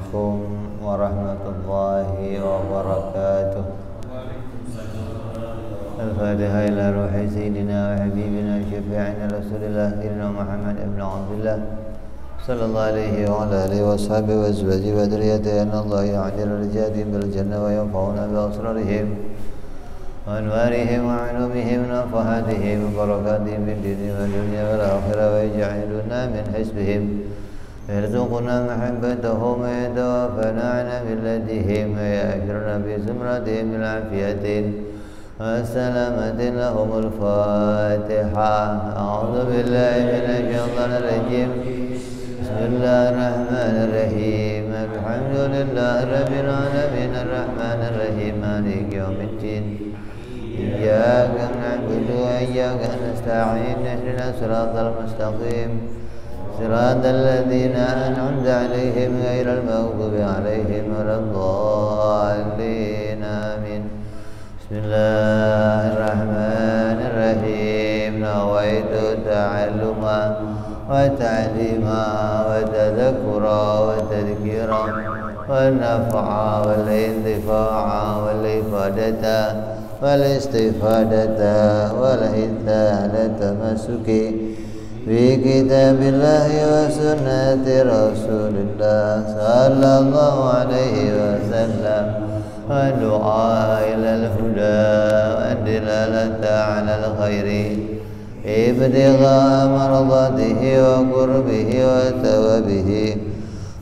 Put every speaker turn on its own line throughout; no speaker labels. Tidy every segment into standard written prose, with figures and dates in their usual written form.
عليكم ورحمة الله وبركاته. الفاتحة إلى روح سيدنا وحبيبنا وشفيعنا رسول الله سيدنا محمد بن عبد الله صلى الله عليه وعلى آله وصحبه وأزواجه وذريته أن الله يعجل رجالهم بالجنة وينفعنا بأسرارهم وأنوارهم وعلومهم ونفحاتهم وبركاتهم في الدين والدنيا والآخرة ويجعلنا من حزبهم ويرزقنا محبتهم ويتوفنا عن ملتهم ويأجرنا بزمرتهم بالعافية والسلامة. لهم الفاتحة. أعوذ بالله من الشيطان الرجيم. بسم الله الرحمن الرحيم. الحمد لله رب العالمين الرحمن الرحيم مالك يوم الدين. إياك نعبد وإياك نستعين. اهدنا الصراط المستقيم صراط الذين أنعمت عليهم غير المغضوب عليهم ولا الضالين. آمين. بسم الله الرحمن الرحيم. نويت تعلما وتعليما وتذكرا وتذكيرا والنفع والانتفاع والإفادة والاستفادة والحث على التمسك بكتاب الله وسنة رسول الله صلى الله عليه وسلم والدعاء إلى الهدى والدلالة على الخير ابتغاء مرضاته وقربه وثوابه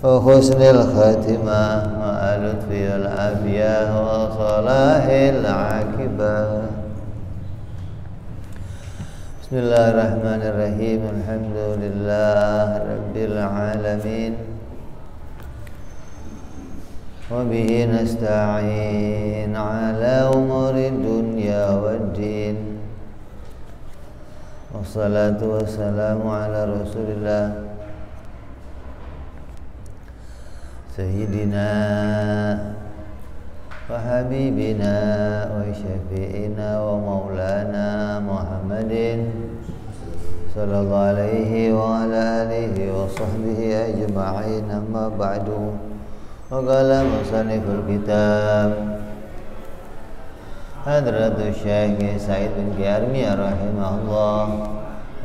وحسن الخاتمة واللطف والعافية وصلاح العاقبة. بسم الله الرحمن الرحيم. الحمد لله رب العالمين وبه نستعين على أمور الدنيا والدين والصلاة والسلام على رسول الله سيدنا وحبيبنا وشفيعنا ومولانا محمد صلى الله عليه وعلى آله وصحبه أجمعين. أما بعد. وقال مصنف الكتاب حضرة الشيخ سعيد بن كيارمي رحمه الله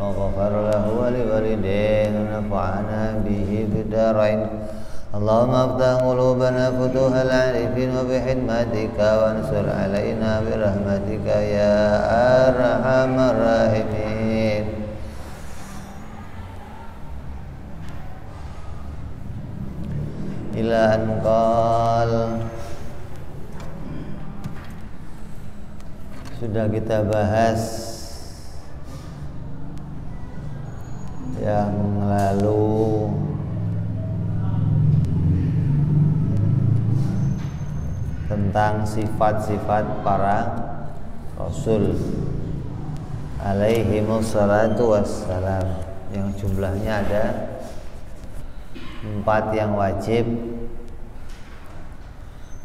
وغفر له ولوالديه ونفعنا به في الدارين. اللهم افتح قلوبنا فتوح العارفين وبحكمتك وانصر علينا برحمتك يا أرحم الراحمين. إلى أن قال. Sudah kita bahas yang lalu tentang sifat-sifat para Rasul alaihimussalatu wassalam, yang jumlahnya ada 4 yang wajib,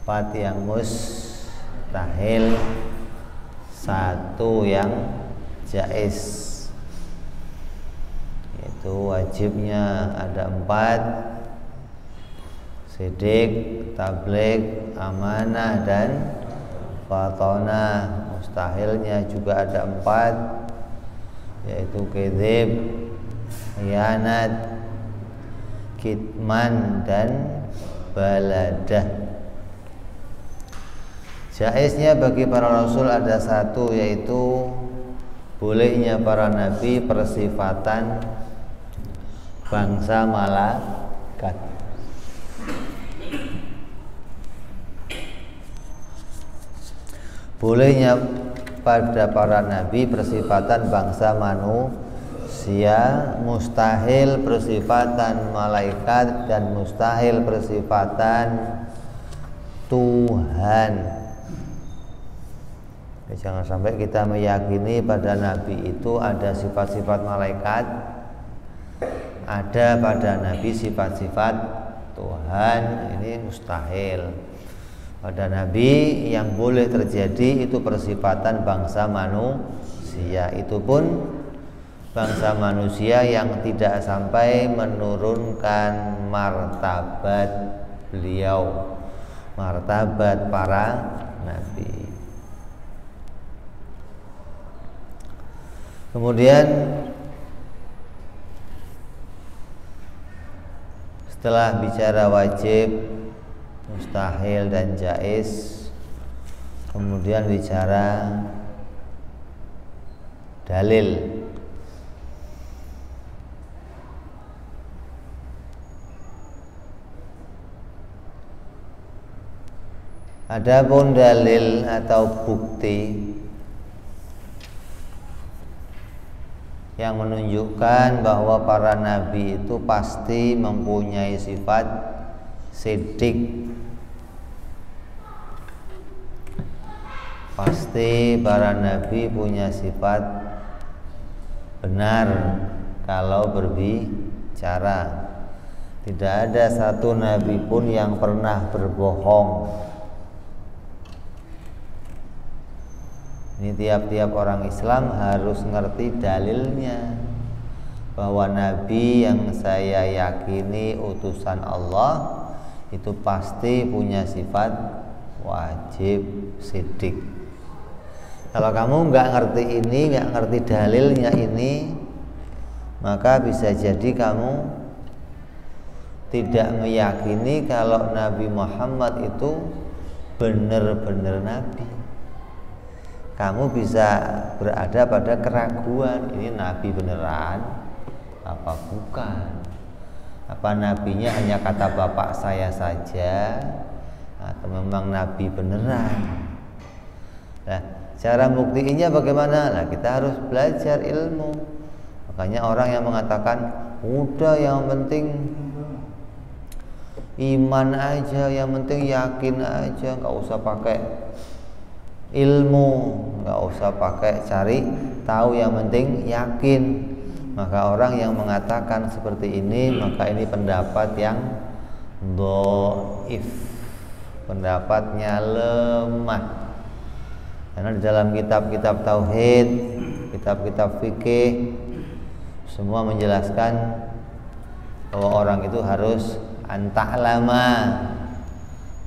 4 yang mustahil, 1 yang jaiz. Itu wajibnya ada 4: sidik, tabligh, amanah, dan fatonah. Mustahilnya juga ada 4, yaitu kedzib, khianat, kitman, dan baladah. Jaiznya bagi para rasul ada 1, yaitu bolehnya para nabi persifatan bangsa malaikat. Bolehnya pada para nabi persifatan bangsa manusia, mustahil persifatan malaikat, dan mustahil persifatan Tuhan. Jangan sampai kita meyakini pada nabi itu ada sifat-sifat malaikat, ada pada nabi sifat-sifat Tuhan. Ini mustahil. Pada nabi yang boleh terjadi itu persifatan bangsa manusia. Itu pun bangsa manusia yang tidak sampai menurunkan martabat beliau, martabat para nabi. Kemudian setelah bicara wajib, mustahil dan jaiz, kemudian bicara dalil. Adapun dalil atau bukti yang menunjukkan bahwa para nabi itu pasti mempunyai sifat siddiq. Pasti para nabi punya sifat benar kalau berbicara. Tidak ada satu nabi pun yang pernah berbohong. Ini tiap-tiap orang Islam harus ngerti dalilnya, bahwa nabi yang saya yakini utusan Allah itu pasti punya sifat wajib siddiq. Kalau kamu nggak ngerti ini, nggak ngerti dalilnya ini, maka bisa jadi kamu tidak meyakini kalau Nabi Muhammad itu benar-benar nabi. Kamu bisa berada pada keraguan, ini nabi beneran apa bukan? Apa nabinya hanya kata bapak saya saja, atau memang nabi beneran? Nah, cara buktiinnya bagaimana? Nah, kita harus belajar ilmu. Makanya orang yang mengatakan udah yang penting iman aja, yang penting yakin aja, nggak usah pakai ilmu, nggak usah pakai cari tahu, yang penting yakin. Maka orang yang mengatakan seperti ini, maka ini pendapat yang dhaif, pendapatnya lemah. Karena di dalam kitab-kitab tauhid, kitab-kitab fikih, semua menjelaskan bahwa orang itu harus anta'lama,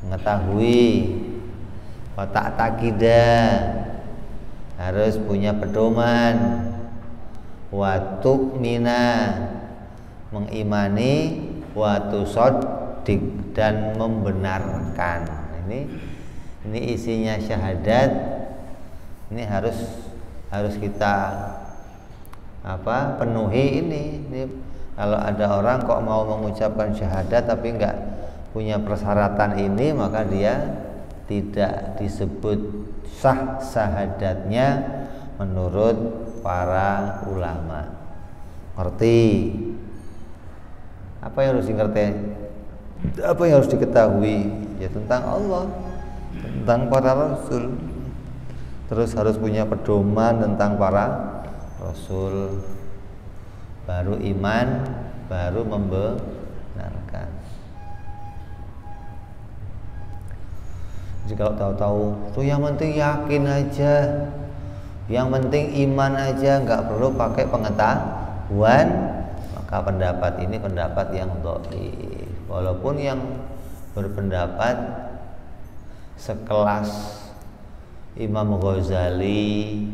mengetahui, watak takidah, harus punya pedoman, watu mina, mengimani, watu sodik, dan membenarkan. Ini isinya syahadat. Ini harus kita penuhi ini. Kalau ada orang kok mau mengucapkan syahadat tapi enggak punya persyaratan ini, maka dia tidak disebut sah syahadatnya menurut para ulama. Ngerti apa yang harus dikerti, apa yang harus diketahui, ya tentang Allah, tentang para rasul. Terus harus punya pedoman tentang para rasul, baru iman, baru membenarkan. Jadi kalau tahu-tahu tuh yang penting yakin aja, yang penting iman aja, nggak perlu pakai pengetahuan, maka pendapat ini pendapat yang dhaif. Walaupun yang berpendapat sekelas Imam Ghazali,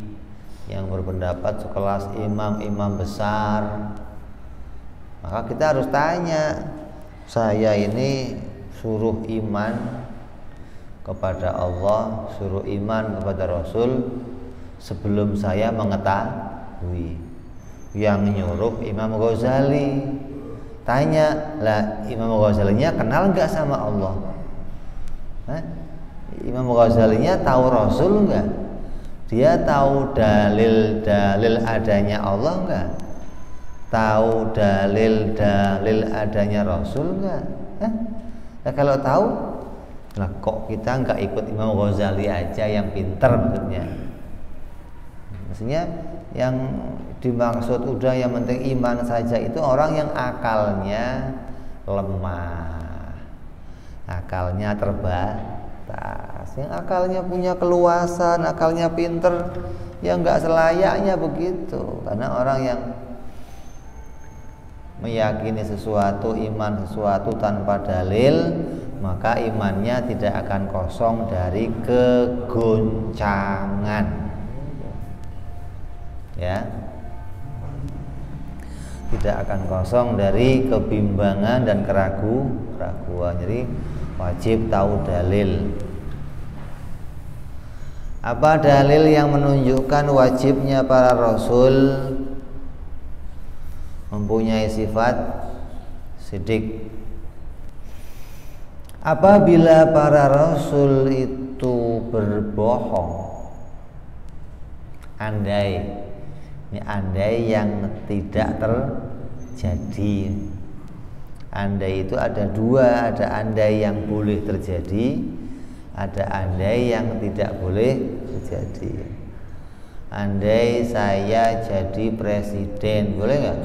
yang berpendapat sekelas imam-imam besar, maka kita harus tanya, saya ini suruh iman kepada Allah, suruh iman kepada Rasul sebelum saya mengetahui. Yang nyuruh Imam Ghazali. Tanya, lah Imam Ghazalinya kenal nggak sama Allah? Imam Ghazalinya tahu Rasul nggak? Dia tahu dalil-dalil adanya Allah nggak? Tahu dalil-dalil adanya Rasul nggak? Nah, kalau tahu, lah kok kita nggak ikut Imam Ghazali aja yang pinter maksudnya? Maksudnya yang dimaksud udah yang penting iman saja itu orang yang akalnya lemah, akalnya terbatas. Yang akalnya punya keluasan, akalnya pinter, ya nggak selayaknya begitu. Karena orang yang meyakini sesuatu, iman sesuatu tanpa dalil, maka imannya tidak akan kosong dari kegoncangan, ya, tidak akan kosong dari kebimbangan dan keraguan. Jadi wajib tahu dalil. Apa dalil yang menunjukkan wajibnya para rasul mempunyai sifat sidik? Apabila para rasul itu berbohong, andai yang tidak terjadi. Andai itu ada dua, ada andai yang boleh terjadi, ada andai yang tidak boleh terjadi. Andai saya jadi presiden, boleh nggak?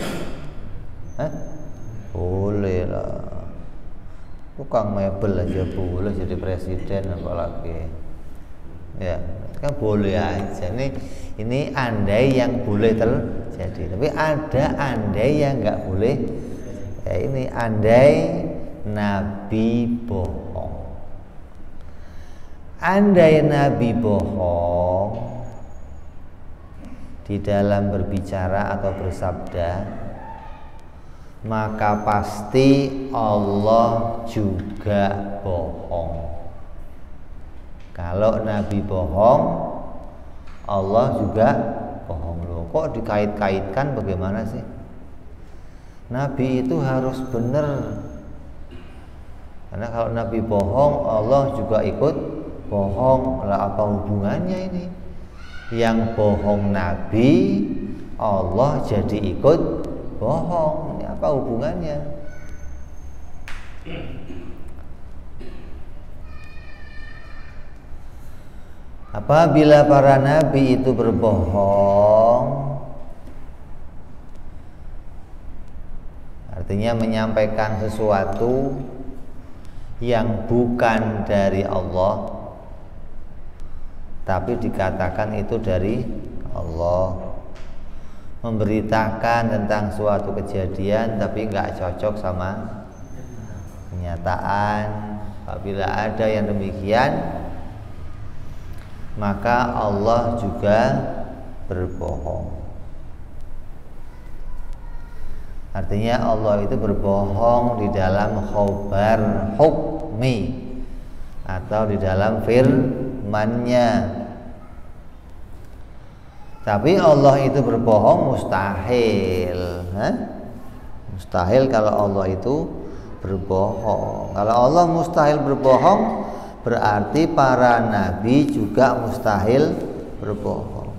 Boleh lah. Tukang mebel aja boleh jadi presiden, apalagi ya kan boleh aja. Ini andai yang boleh terjadi, tapi ada andai yang nggak boleh. Ya, ini andai Nabi bohong. Andai Nabi bohong di dalam berbicara atau bersabda, maka pasti Allah juga bohong. Kalau Nabi bohong, Allah juga bohong. Loh, kok dikait-kaitkan, bagaimana sih? Nabi itu harus benar. Karena kalau Nabi bohong, Allah juga ikut bohong. Lah apa hubungannya ini? Yang bohong Nabi, Allah jadi ikut bohong. Ini apa hubungannya? Apabila para nabi itu berbohong, artinya menyampaikan sesuatu yang bukan dari Allah, tapi dikatakan itu dari Allah. Memberitakan tentang suatu kejadian tapi nggak cocok sama kenyataan. Apabila ada yang demikian, maka Allah juga berbohong. Artinya Allah itu berbohong di dalam khobar hukmi atau di dalam firman-Nya. Tapi Allah itu berbohong mustahil. Mustahil kalau Allah itu berbohong. Kalau Allah mustahil berbohong, berarti para nabi juga mustahil berbohong.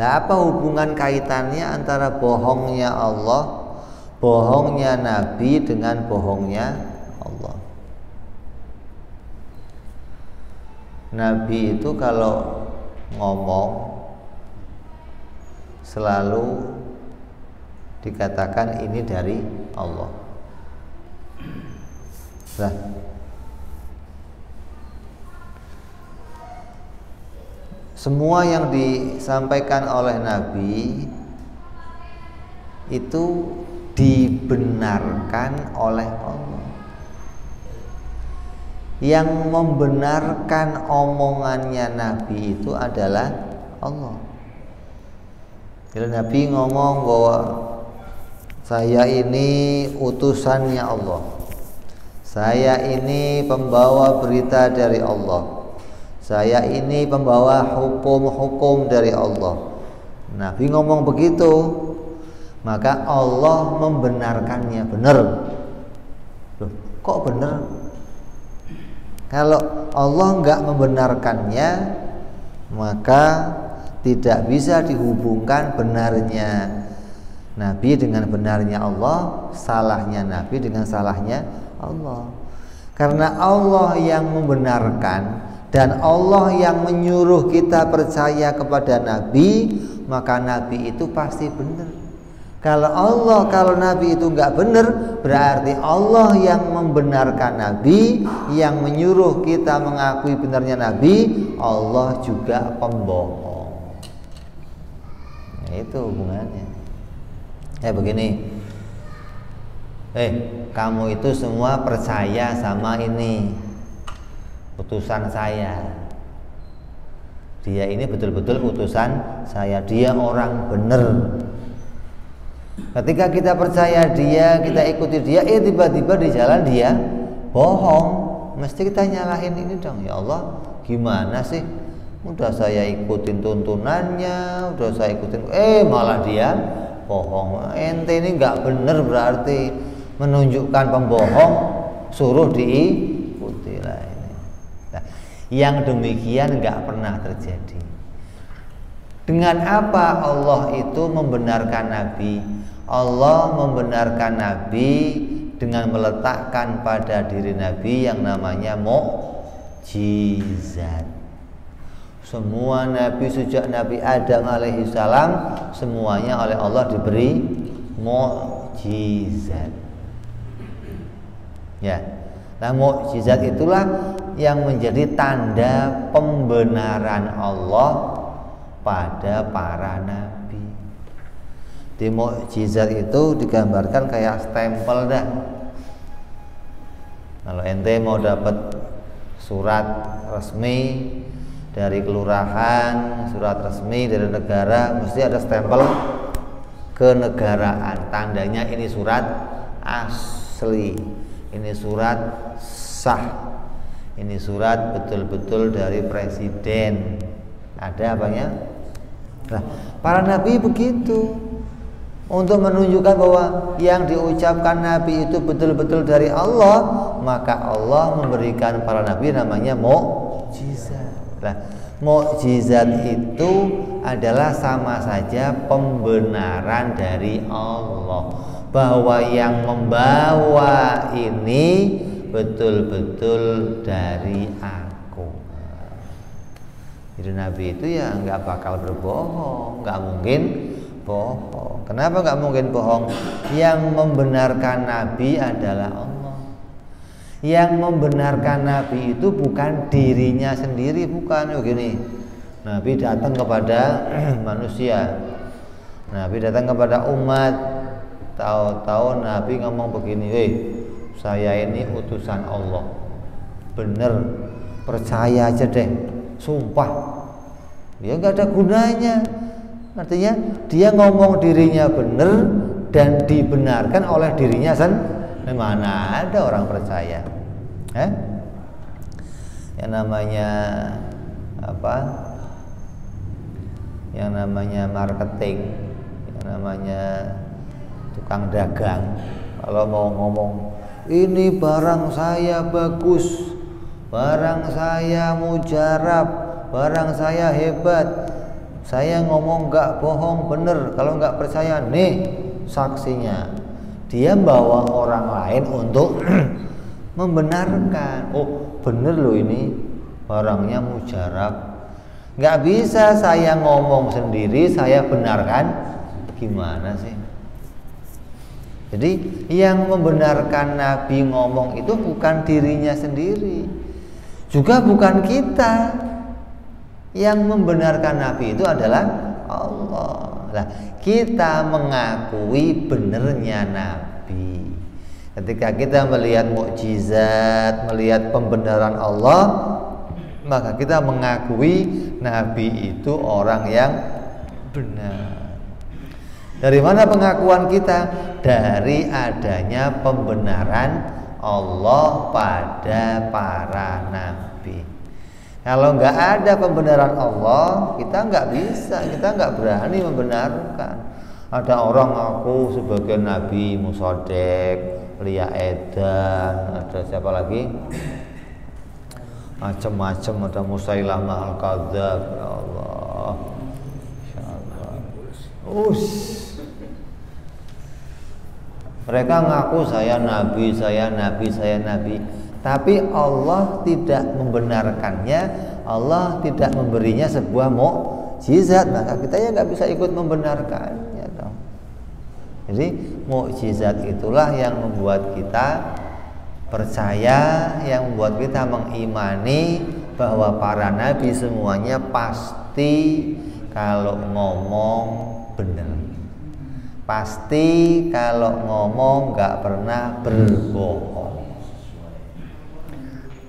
Nah, apa hubungan kaitannya antara bohongnya Allah, bohongnya nabi dengan bohongnya Allah? Nabi itu kalau ngomong selalu dikatakan ini dari Allah. Nah, semua yang disampaikan oleh Nabi itu dibenarkan oleh Allah. Yang membenarkan omongannya Nabi itu adalah Allah. Jadi Nabi ngomong bahwa saya ini utusannya Allah, saya ini pembawa berita dari Allah, saya ini pembawa hukum-hukum dari Allah. Nabi ngomong begitu, maka Allah membenarkannya. Benar. Loh, kok benar? Kalau Allah nggak membenarkannya, maka tidak bisa dihubungkan benarnya Nabi dengan benarnya Allah, salahnya Nabi dengan salahnya Allah. Karena Allah yang membenarkan dan Allah yang menyuruh kita percaya kepada Nabi, maka Nabi itu pasti benar. Kalau Nabi itu nggak benar, berarti Allah yang membenarkan Nabi, yang menyuruh kita mengakui benarnya Nabi, Allah juga pembohong. Nah, itu hubungannya. Begini, kamu itu semua percaya sama ini utusan saya, dia ini betul-betul utusan saya, dia orang benar. Ketika kita percaya dia, kita ikuti dia, tiba-tiba di jalan dia bohong, mesti kita nyalahin ini dong. Ya Allah, gimana sih, udah saya ikutin tuntunannya, udah saya ikutin, malah dia bohong. Ente ini nggak bener, berarti menunjukkan pembohong, suruh diikuti lah ini. Nah, yang demikian nggak pernah terjadi. Dengan apa Allah itu membenarkan Nabi? Allah membenarkan Nabi dengan meletakkan pada diri Nabi yang namanya mukjizat. Semua Nabi sejak Nabi Adam alaihissalam semuanya oleh Allah diberi mukjizat. Ya, nah mukjizat itulah yang menjadi tanda pembenaran Allah pada para nabi. Di mukjizat itu digambarkan kayak stempel dah. Kalau ente mau dapat surat resmi dari kelurahan, surat resmi dari negara, mesti ada stempel kenegaraan. Tandanya ini surat asli, ini surat sah, ini surat betul-betul dari presiden. Ada apanya? Nah, para nabi begitu, untuk menunjukkan bahwa yang diucapkan nabi itu betul-betul dari Allah, maka Allah memberikan para nabi namanya mukjizat. Nah, mukjizat itu adalah sama saja pembenaran dari Allah bahwa yang membawa ini betul-betul dari aku. Jadi nabi itu ya nggak bakal berbohong, nggak mungkin bohong. Kenapa nggak mungkin bohong? Yang membenarkan nabi adalah Allah. Yang membenarkan nabi itu bukan dirinya sendiri, bukan begini. Nabi datang kepada manusia, nabi datang kepada umat, tahu-tahu nabi ngomong begini, saya ini utusan Allah, bener, percaya aja deh, sumpah. Dia nggak ada gunanya. Artinya dia ngomong dirinya benar dan dibenarkan oleh dirinya sendiri. Mana ada orang percaya? Yang namanya apa? Yang namanya marketing, yang namanya tukang dagang, kalau mau ngomong ini barang saya bagus, barang saya mujarab, barang saya hebat, saya ngomong nggak bohong, bener. Kalau nggak percaya, nih saksinya. Dia bawa orang lain untuk membenarkan. Oh, bener loh ini barangnya mujarab. Nggak bisa saya ngomong sendiri, saya benarkan. Gimana sih? Jadi yang membenarkan Nabi ngomong itu bukan dirinya sendiri, juga bukan kita. Yang membenarkan Nabi itu adalah Allah. Nah, kita mengakui benernya Nabi. Ketika kita melihat mukjizat, melihat pembenaran Allah, maka kita mengakui Nabi itu orang yang benar. Dari mana pengakuan kita? Dari adanya pembenaran Allah pada para nabi. Kalau nggak ada pembenaran Allah, kita nggak bisa, kita nggak berani membenarkan. Ada orang ngaku sebagai Nabi Musodek, Lia Edan, ada siapa lagi? Macam-macam, ada Musailamah Al-Kadzab. Ya Allah, mereka ngaku saya Nabi, saya Nabi, saya Nabi. Tapi Allah tidak membenarkannya, Allah tidak memberinya sebuah mukjizat, maka kita ya nggak bisa ikut membenarkannya dong. Jadi mukjizat itulah yang membuat kita percaya, yang membuat kita mengimani bahwa para nabi semuanya pasti kalau ngomong benar. pasti kalau ngomong nggak pernah berbohong.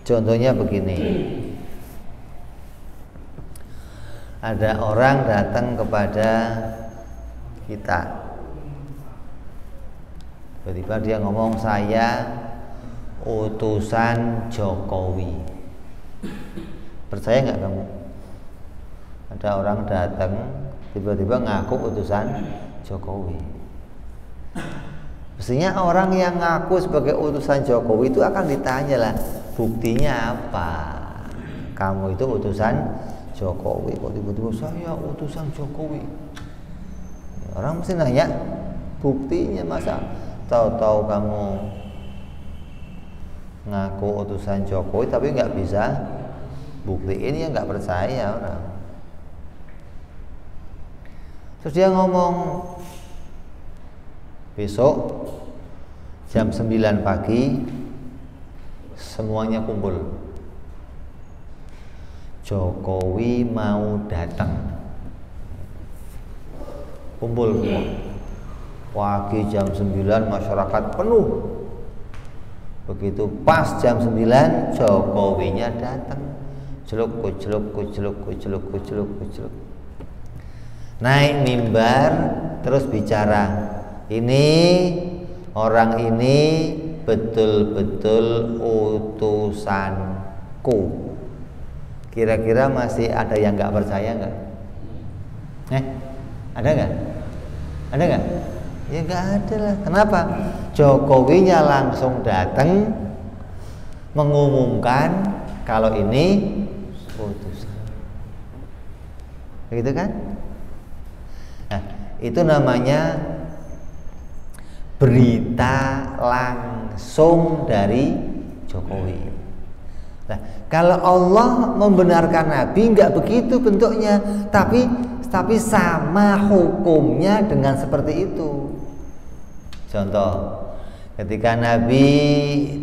Contohnya begini, ada orang datang kepada kita, tiba-tiba dia ngomong, saya utusan Jokowi. Percaya nggak kamu? Ada orang datang tiba-tiba ngaku utusan Jokowi. Mestinya orang yang ngaku sebagai utusan Jokowi itu akan ditanya lah, buktinya apa? Kamu itu utusan Jokowi. Kok tiba-tiba saya utusan Jokowi? Orang mesti nanya buktinya, masa tahu-tahu kamu ngaku utusan Jokowi tapi nggak bisa buktiin, ya nggak percaya orang. Terus dia ngomong, besok jam 9 pagi semuanya kumpul, Jokowi mau datang. Kumpul semua. Pagi jam 9 masyarakat penuh. Begitu pas jam 9 Jokowinya datang. Celuk kuceluk kuceluk kuceluk kuceluk kuceluk. Naik mimbar terus bicara. Ini orang ini betul-betul utusanku. Kira-kira masih ada yang nggak percaya nggak? Ada nggak? Ada nggak? Ya nggak ada lah. Kenapa? Jokowinya langsung datang mengumumkan kalau ini utusan. Begitu kan? Nah, itu namanya berita langsung dari Jokowi. Nah, kalau Allah membenarkan Nabi nggak begitu bentuknya, tapi sama hukumnya dengan seperti itu. Contoh, ketika Nabi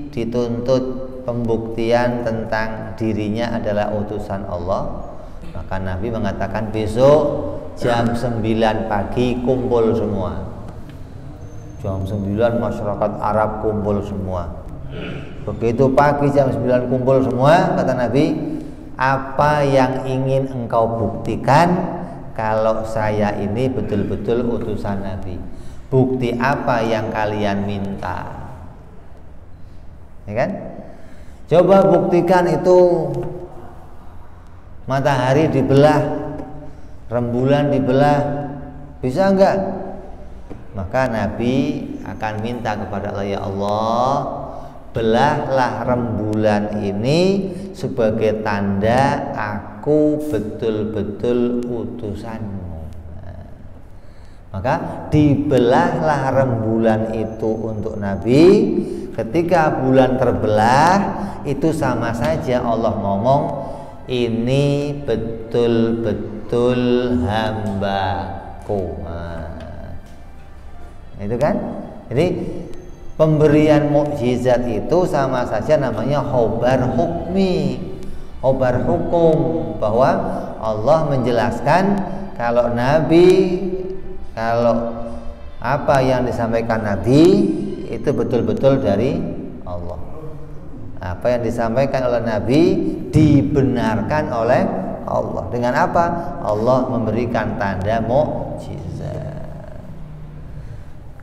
dituntut pembuktian tentang dirinya adalah utusan Allah, maka Nabi mengatakan besok jam 9 pagi kumpul semua. Jam 9 masyarakat Arab kumpul semua. Begitu pagi jam 9 kumpul semua, kata Nabi, apa yang ingin engkau buktikan kalau saya ini betul-betul utusan Nabi? Bukti apa yang kalian minta? Ya kan? Coba buktikan itu matahari dibelah, rembulan dibelah, bisa enggak? Maka Nabi akan minta kepada Allah, ya Allah, belahlah rembulan ini sebagai tanda aku betul-betul utusanmu. Nah, maka dibelahlah rembulan itu untuk Nabi. Ketika bulan terbelah, itu sama saja Allah ngomong, ini betul-betul hambaku. Nah, itu kan? Jadi pemberian mukjizat itu sama saja namanya khobar hukmi, khobar hukum, bahwa Allah menjelaskan kalau Nabi, kalau apa yang disampaikan Nabi itu betul-betul dari Allah. Apa yang disampaikan oleh Nabi dibenarkan oleh Allah. Dengan apa? Allah memberikan tanda mukjizat.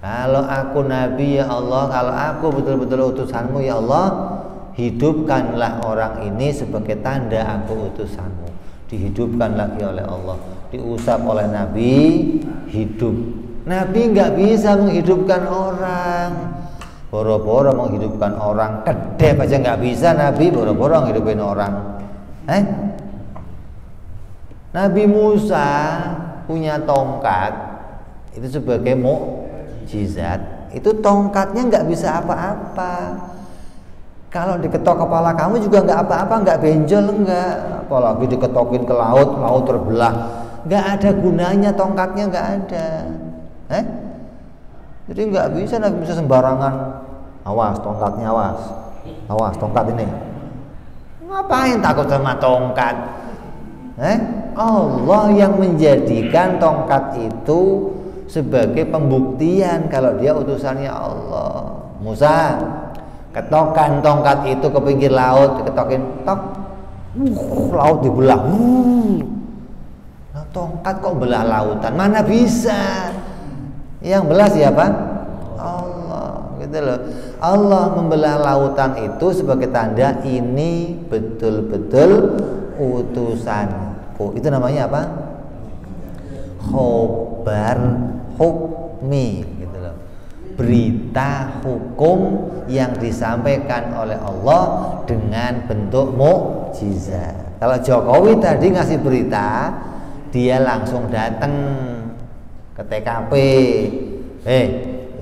Kalau aku Nabi ya Allah, kalau aku betul-betul utusanmu ya Allah, hidupkanlah orang ini sebagai tanda aku utusanmu. Dihidupkan lagi oleh Allah, diusap oleh Nabi, hidup. Nabi nggak bisa menghidupkan orang. Boro-boro menghidupkan orang, kedep aja nggak bisa Nabi, boro-boro menghidupin orang. Nabi Musa punya tongkat itu sebagai mukjizat. Itu tongkatnya nggak bisa apa-apa. Kalau diketok kepala kamu juga nggak apa-apa, nggak benjol, nggak. Apalagi diketokin ke laut, laut terbelah, nggak ada gunanya, tongkatnya nggak ada. Jadi nggak bisa Nabi Musa sembarangan. Awas tongkatnya, awas tongkat ini. Ngapain takut sama tongkat? Allah yang menjadikan tongkat itu sebagai pembuktian kalau dia utusannya Allah. Musa, ketokkan tongkat itu ke pinggir laut, ketokin tok, laut dibelah. Nah, tongkat kok belah lautan? Mana bisa? Yang belah siapa? Allah, gitu loh. Allah membelah lautan itu sebagai tanda ini betul-betul utusanku. Itu namanya apa? Khobar hukmi, gitu loh. Berita hukum yang disampaikan oleh Allah dengan bentuk mukjizat. Kalau Jokowi tadi ngasih berita, dia langsung datang ke TKP.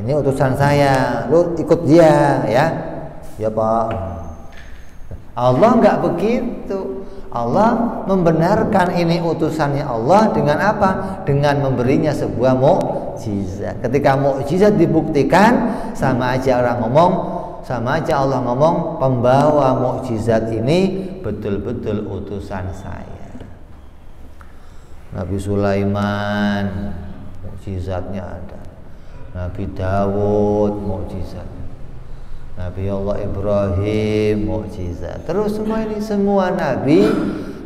Ini utusan saya, lu ikut dia ya. Ya Pak. Allah nggak begitu. Allah membenarkan ini utusannya Allah dengan apa? Dengan memberinya sebuah mukjizat. Ketika mukjizat dibuktikan, sama aja Allah ngomong, pembawa mukjizat ini betul-betul utusan saya. Nabi Sulaiman mukjizatnya ada. Nabi Dawud mukjizat. Nabi Allah Ibrahim mukjizat. Terus semua nabi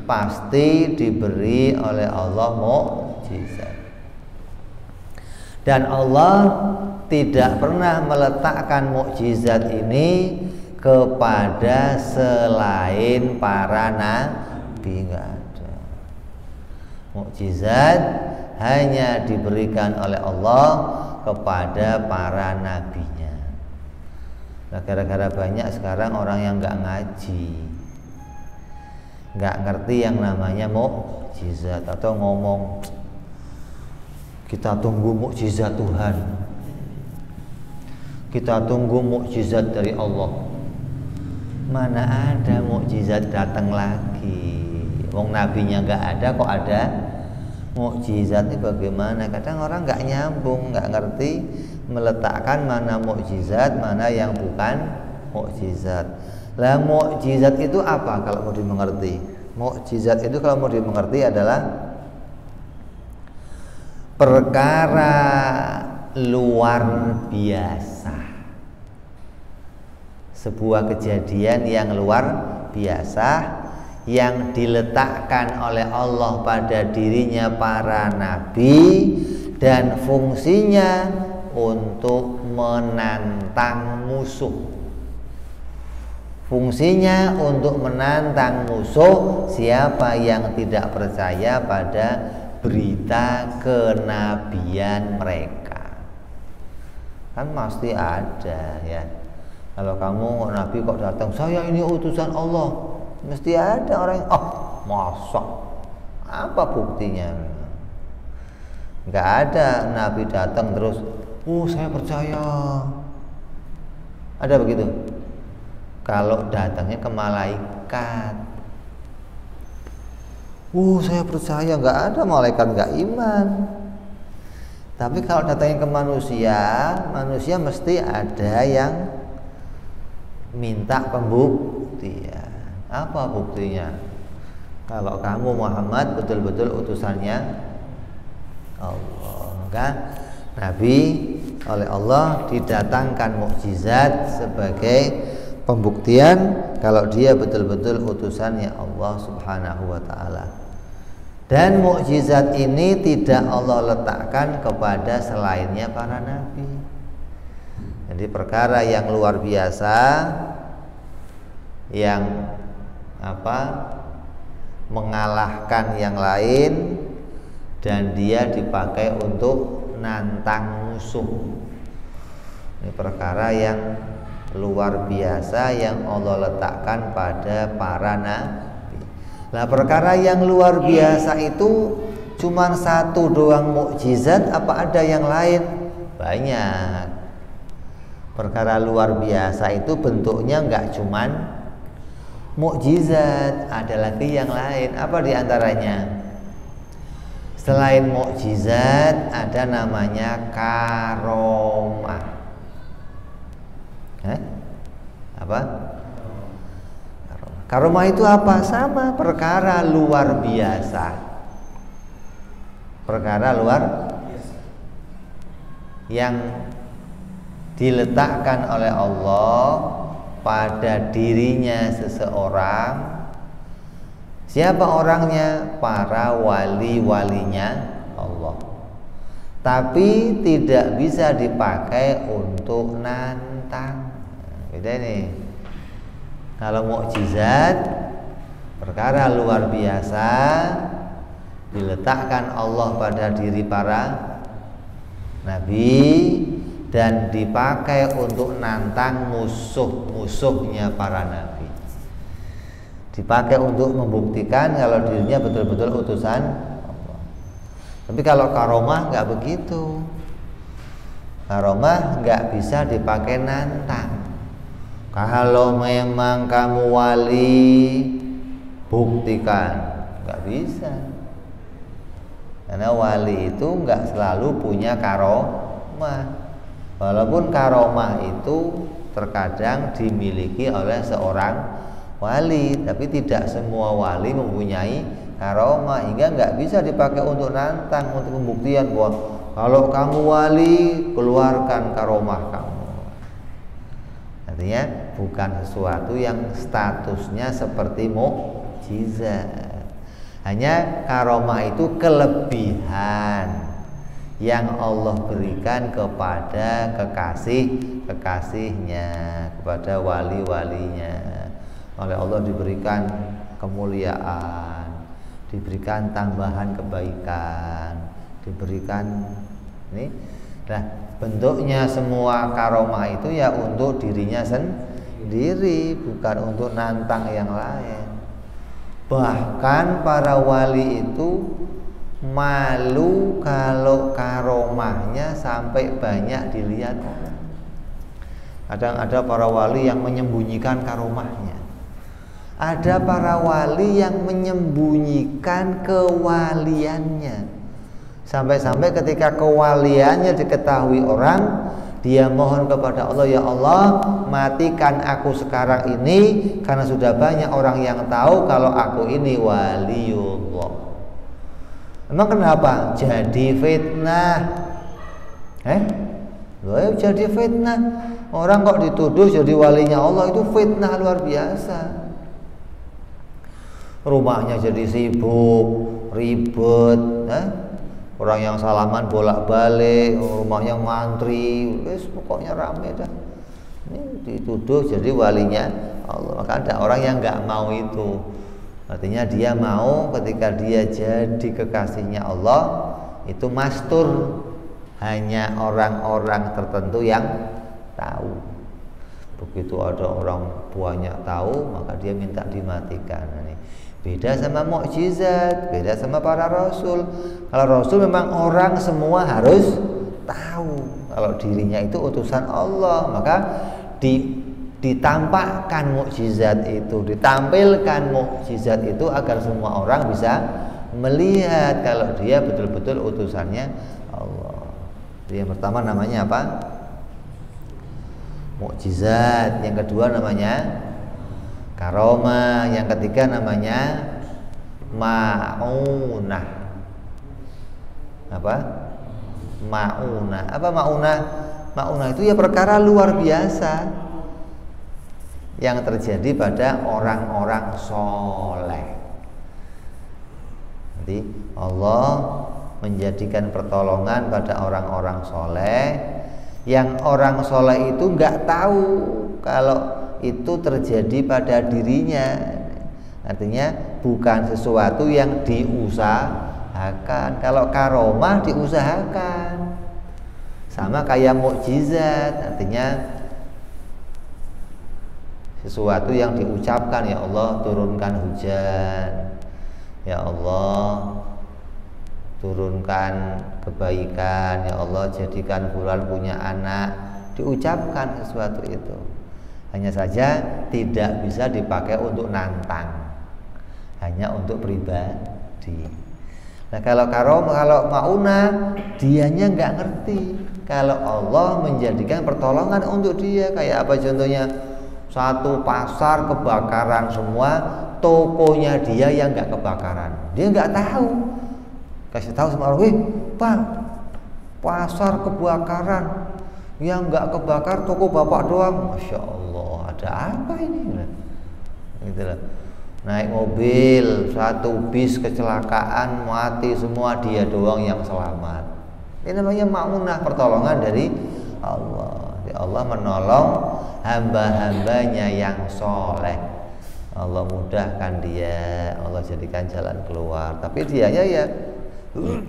pasti diberi oleh Allah mukjizat. Dan Allah tidak pernah meletakkan mukjizat ini kepada selain para nabi, enggak ada. Mukjizat hanya diberikan oleh Allah kepada para nabinya. Nah, gara-gara banyak sekarang orang yang nggak ngaji, nggak ngerti yang namanya mukjizat, atau ngomong kita tunggu mukjizat Tuhan, kita tunggu mukjizat dari Allah. Mana ada mukjizat datang lagi? Wong nabinya nggak ada, kok ada mukjizat? Ini bagaimana? Kadang orang nggak nyambung, nggak ngerti meletakkan mana mukjizat, mana yang bukan mukjizat. Lah mukjizat itu apa kalau mau dimengerti? Mukjizat itu kalau mau dimengerti adalah perkara luar biasa. Sebuah kejadian yang luar biasa yang diletakkan oleh Allah pada dirinya para nabi dan fungsinya untuk menantang musuh. Fungsinya untuk menantang musuh siapa yang tidak percaya pada berita kenabian mereka. Kan pasti ada ya. Kalau kamu nabi kok datang, saya ini utusan Allah, mesti ada orang yang, masa? Apa buktinya? Nggak ada nabi datang terus, saya percaya. Ada begitu? Kalau datangnya ke malaikat, saya percaya. Nggak ada, malaikat nggak iman. Tapi kalau datangnya ke manusia, manusia mesti ada yang minta pembuktian. Apa buktinya? Kalau kamu Muhammad betul-betul utusannya Allah, kan? Nabi oleh Allah didatangkan mukjizat sebagai pembuktian kalau dia betul-betul utusannya Allah Subhanahu wa taala. Dan mukjizat ini tidak Allah letakkan kepada selainnya para nabi. Jadi perkara yang luar biasa yang mengalahkan yang lain dan dia dipakai untuk nantang musuh. Ini perkara yang luar biasa yang Allah letakkan pada para nabi. Nah, perkara yang luar biasa itu cuman satu doang mukjizat apa ada yang lain? Banyak. Perkara luar biasa itu bentuknya nggak cuman mukjizat, ada lagi yang lain. Apa diantaranya? Selain mukjizat ada namanya karomah. Apa? Karomah itu apa? Sama, perkara luar biasa. Perkara luar biasa. yang diletakkan oleh Allah pada dirinya seseorang. Siapa orangnya? Para wali-walinya Allah. Tapi tidak bisa dipakai untuk nantang. Beda nih. Kalau mukjizat, perkara luar biasa, diletakkan Allah pada diri para nabi dan dipakai untuk nantang musuh-musuhnya para nabi. Dipakai untuk membuktikan kalau dirinya betul-betul utusan Allah. Tapi kalau karomah nggak begitu. Karomah nggak bisa dipakai nantang. Kalau memang kamu wali, buktikan. Nggak bisa. Karena wali itu nggak selalu punya karomah. Walaupun karomah itu terkadang dimiliki oleh seorang wali, tapi tidak semua wali mempunyai karomah, hingga nggak bisa dipakai untuk nantang, untuk pembuktian bahwa kalau kamu wali, keluarkan karomah kamu. Artinya bukan sesuatu yang statusnya seperti mukjizat. Hanya karomah itu kelebihan yang Allah berikan kepada kekasih-kekasihnya, kepada wali-walinya. Oleh Allah diberikan kemuliaan, diberikan tambahan kebaikan, diberikan ini. Nah, bentuknya semua karomah itu ya untuk dirinya sendiri, bukan untuk nantang yang lain. Bahkan para wali itu malu kalau karomahnya sampai banyak dilihat orang. Kadang ada para wali yang menyembunyikan karomahnya. Ada para wali yang menyembunyikan kewaliannya. Sampai-sampai ketika kewaliannya diketahui orang, dia mohon kepada Allah, ya Allah, matikan aku sekarang ini karena sudah banyak orang yang tahu kalau aku ini waliullah. Emang kenapa? Jadi fitnah. Jadi fitnah. Orang kok dituduh jadi walinya Allah, itu fitnah luar biasa. Rumahnya jadi sibuk, ribet, orang yang salaman bolak-balik, rumahnya mantri, pokoknya rame dah. Ini dituduh jadi walinya Allah. Maka ada orang yang nggak mau itu. Artinya dia mau ketika dia jadi kekasihnya Allah itu mastur, hanya orang-orang tertentu yang tahu. Begitu ada orang banyak tahu, maka dia minta dimatikan. Ini beda sama mukjizat, beda sama para rasul. Kalau rasul memang orang semua harus tahu kalau dirinya itu utusan Allah, maka ditampakkan mukjizat itu, ditampilkan mukjizat itu agar semua orang bisa melihat kalau dia betul-betul utusannya Allah. Yang pertama namanya apa? Mukjizat. Yang kedua namanya karomah. Yang ketiga namanya ma'unah. Apa? Ma'unah. Apa ma'unah? Ma'unah itu ya perkara luar biasa yang terjadi pada orang-orang soleh. Jadi Allah menjadikan pertolongan pada orang-orang soleh, yang orang soleh itu nggak tahu kalau itu terjadi pada dirinya. Artinya bukan sesuatu yang diusahakan. Kalau karomah diusahakan, sama kayak mukjizat, artinya sesuatu yang diucapkan, ya Allah turunkan hujan, ya Allah turunkan kebaikan, ya Allah jadikan bulan punya anak, diucapkan sesuatu itu. Hanya saja tidak bisa dipakai untuk nantang, hanya untuk pribadi. Nah kalau karomah, kalau maunah, dianya nggak ngerti kalau Allah menjadikan pertolongan untuk dia. Kayak apa contohnya? Satu pasar kebakaran semua, tokonya dia yang nggak kebakaran, dia nggak tahu. Kasih tahu sama orang, Pak, pasar kebakaran, yang nggak kebakar toko bapak doang. Masya Allah, ada apa ini? Gitu lah. Naik mobil, satu bis kecelakaan, mati semua, dia doang yang selamat. Ini namanya ma'unah, pertolongan dari Allah. Allah menolong hamba-hambanya yang soleh. Allah mudahkan dia, Allah jadikan jalan keluar. Tapi dianya ya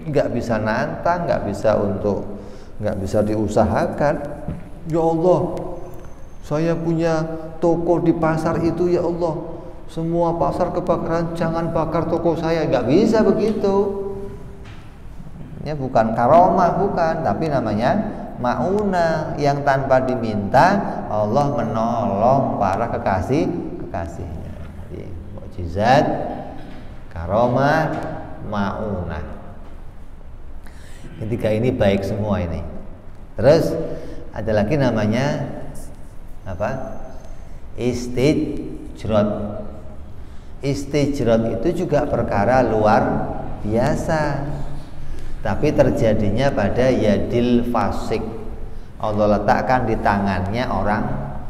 nggak bisa nantang, nggak bisa diusahakan. Ya Allah, saya punya toko di pasar itu, ya Allah, semua pasar kebakaran, jangan bakar toko saya. Nggak bisa begitu. Ya bukan karomah, bukan, tapi namanya ma'unah, yang tanpa diminta Allah menolong para kekasihnya. Jadi mukjizat, karomah, ma'unah. Ketiga ini baik semua ini. Terus ada lagi namanya apa? Istijrad. Istijrad itu juga perkara luar biasa, tapi terjadinya pada yadil fasik. Allah letakkan di tangannya orang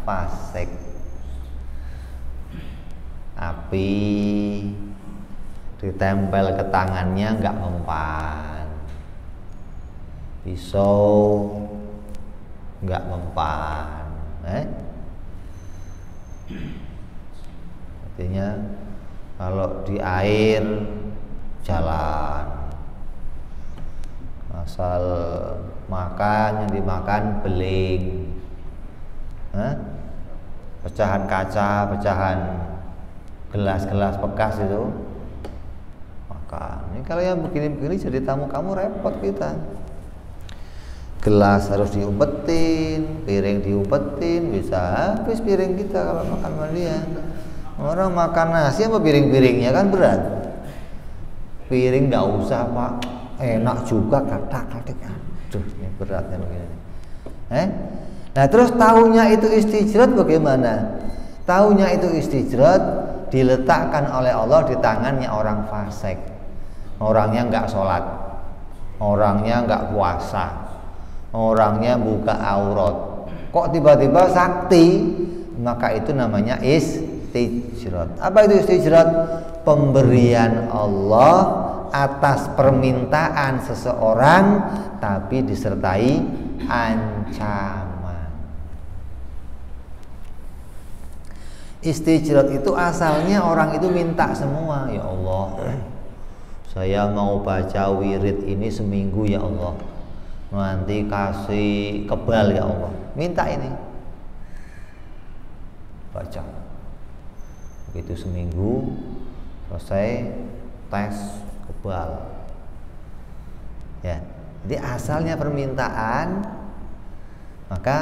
fasik. Api ditempel ke tangannya nggak mempan. Pisau nggak mempan, artinya kalau di air jalan, asal makan yang dimakan beling, pecahan kaca, pecahan gelas-gelas bekas itu makan. Ini kalau yang begini-begini jadi tamu kamu repot kita. Gelas harus diumpetin, piring diumpetin, bisa habis piring kita kalau makan sama dia. Orang makan nasi sama piring-piringnya kan berat. Piring nggak usah Pak, enak juga katak-katik. Aduh, ini beratnya begini. Nah terus taunya itu istijrad bagaimana? Taunya itu istijrad diletakkan oleh Allah di tangannya orang fasik. Orangnya nggak sholat, orangnya nggak puasa, orangnya buka aurat, kok tiba-tiba sakti, maka itu namanya istijrad. Apa itu istijrad? Pemberian Allah atas permintaan seseorang, tapi disertai ancaman. Istijrad itu asalnya orang itu minta semua, ya Allah, saya mau baca wirid ini seminggu ya Allah, nanti kasih kebal ya Allah, minta ini baca. Begitu seminggu selesai tes kebal ya. Jadi asalnya permintaan, maka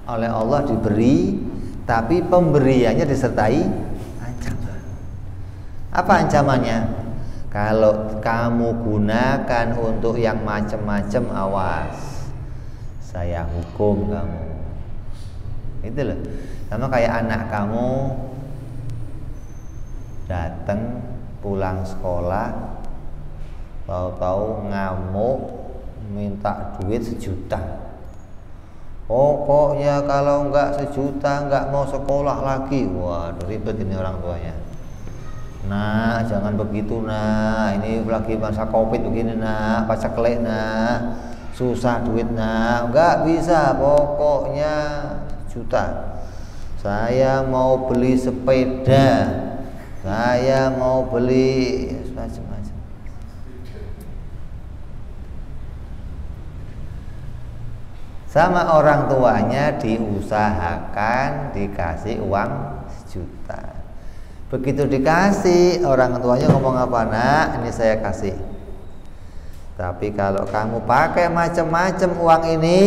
oleh Allah diberi, tapi pemberiannya disertai ancaman. Apa ancamannya? Kalau kamu gunakan untuk yang macam-macam, awas, saya hukum kamu. Itu loh. Sama kayak anak kamu datang pulang sekolah, tahu-tahu ngamuk minta duit 1 juta. Pokoknya kalau enggak 1 juta enggak mau sekolah lagi. Waduh, ribet ini orang tuanya. Nah, jangan begitu nah, ini lagi masa covid begini nah, paceklik nah, susah duit nah, enggak bisa, pokoknya 1 juta. Saya mau beli sepeda, saya mau beli macam-macam. Sama orang tuanya diusahakan dikasih uang 1 juta. Begitu dikasih, orang tuanya ngomong apa? Nak, ini saya kasih, tapi kalau kamu pakai macam-macam uang ini,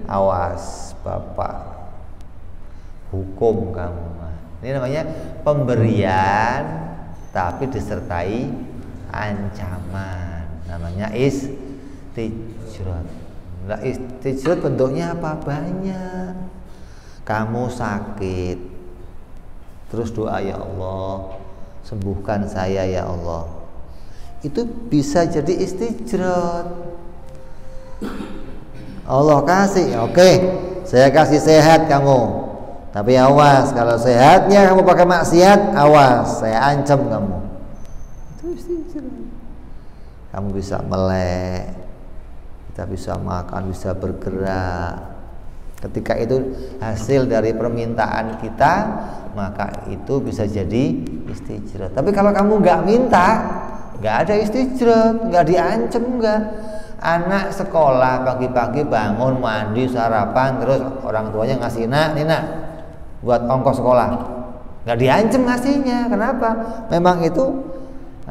awas bapak hukum kamu. Ini namanya pemberian tapi disertai ancaman, namanya istijrad. Nah, istijrad bentuknya apa? Banyak. Kamu sakit, terus doa, ya Allah sembuhkan saya ya Allah, itu bisa jadi istijrad. Allah kasih, oke, saya kasih sehat kamu. Tapi awas, kalau sehatnya kamu pakai maksiat, awas, saya ancam kamu. Itu istijrah. Kamu bisa melek, kita bisa makan, bisa bergerak. Ketika itu hasil dari permintaan kita, maka itu bisa jadi istijrah. Tapi kalau kamu nggak minta, nggak ada istijrah, nggak diancam, nggak. Anak sekolah pagi-pagi bangun, mandi, sarapan, terus orang tuanya ngasih nak buat ongkos sekolah, nggak diancam ngasihnya. Kenapa? Memang itu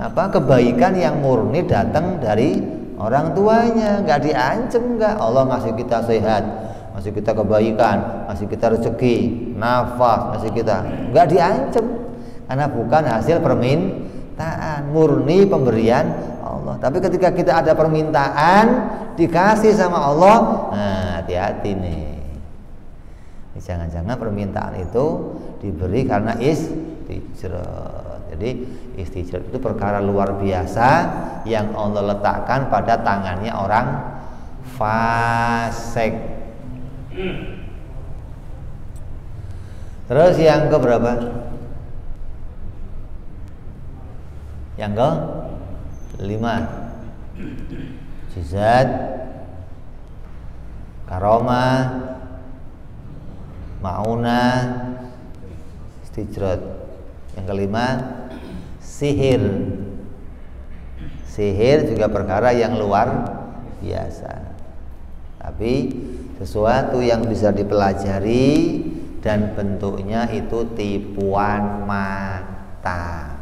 kebaikan yang murni datang dari orang tuanya, nggak diancam, nggak. Allah ngasih kita sehat, ngasih kita kebaikan, ngasih kita rezeki, nafas, ngasih kita, nggak diancam, karena bukan hasil permintaan, murni pemberian Allah. Tapi ketika kita ada permintaan dikasih sama Allah, nah hati-hati nih. Jangan-jangan permintaan itu diberi karena istijrah. Jadi istijrah itu perkara luar biasa yang Allah letakkan pada tangannya orang fasik. Terus yang ke berapa? Yang ke 5. Jizat, karomah, ma'unah, istijrat. Yang kelima, sihir. Sihir juga perkara yang luar biasa, tapi sesuatu yang bisa dipelajari dan bentuknya itu tipuan mata.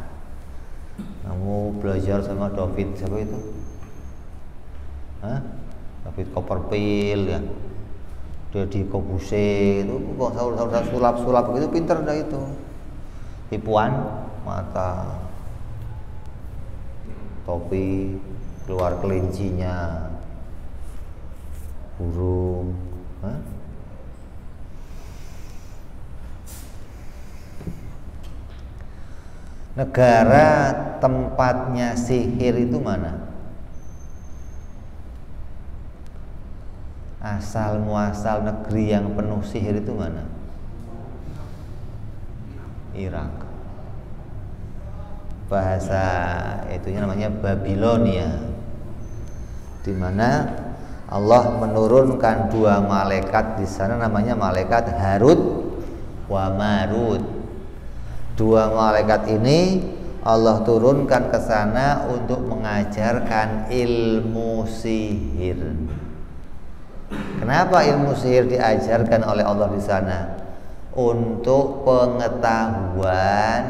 Kamu belajar sama David siapa itu? David Copperfield ya, Deddy Corbuzier itu kok sulap-sulap begitu, pinter dah itu. Tipuan mata, topi keluar kelincinya, burung. Negara tempatnya sihir itu mana? Asal muasal negeri yang penuh sihir itu mana? Irak. Bahasa itunya namanya Babilonia, di mana Allah menurunkan 2 malaikat di sana, namanya malaikat Harut wa Marut. 2 malaikat ini Allah turunkan ke sana untuk mengajarkan ilmu sihir. Kenapa ilmu sihir diajarkan oleh Allah di sana? Untuk pengetahuan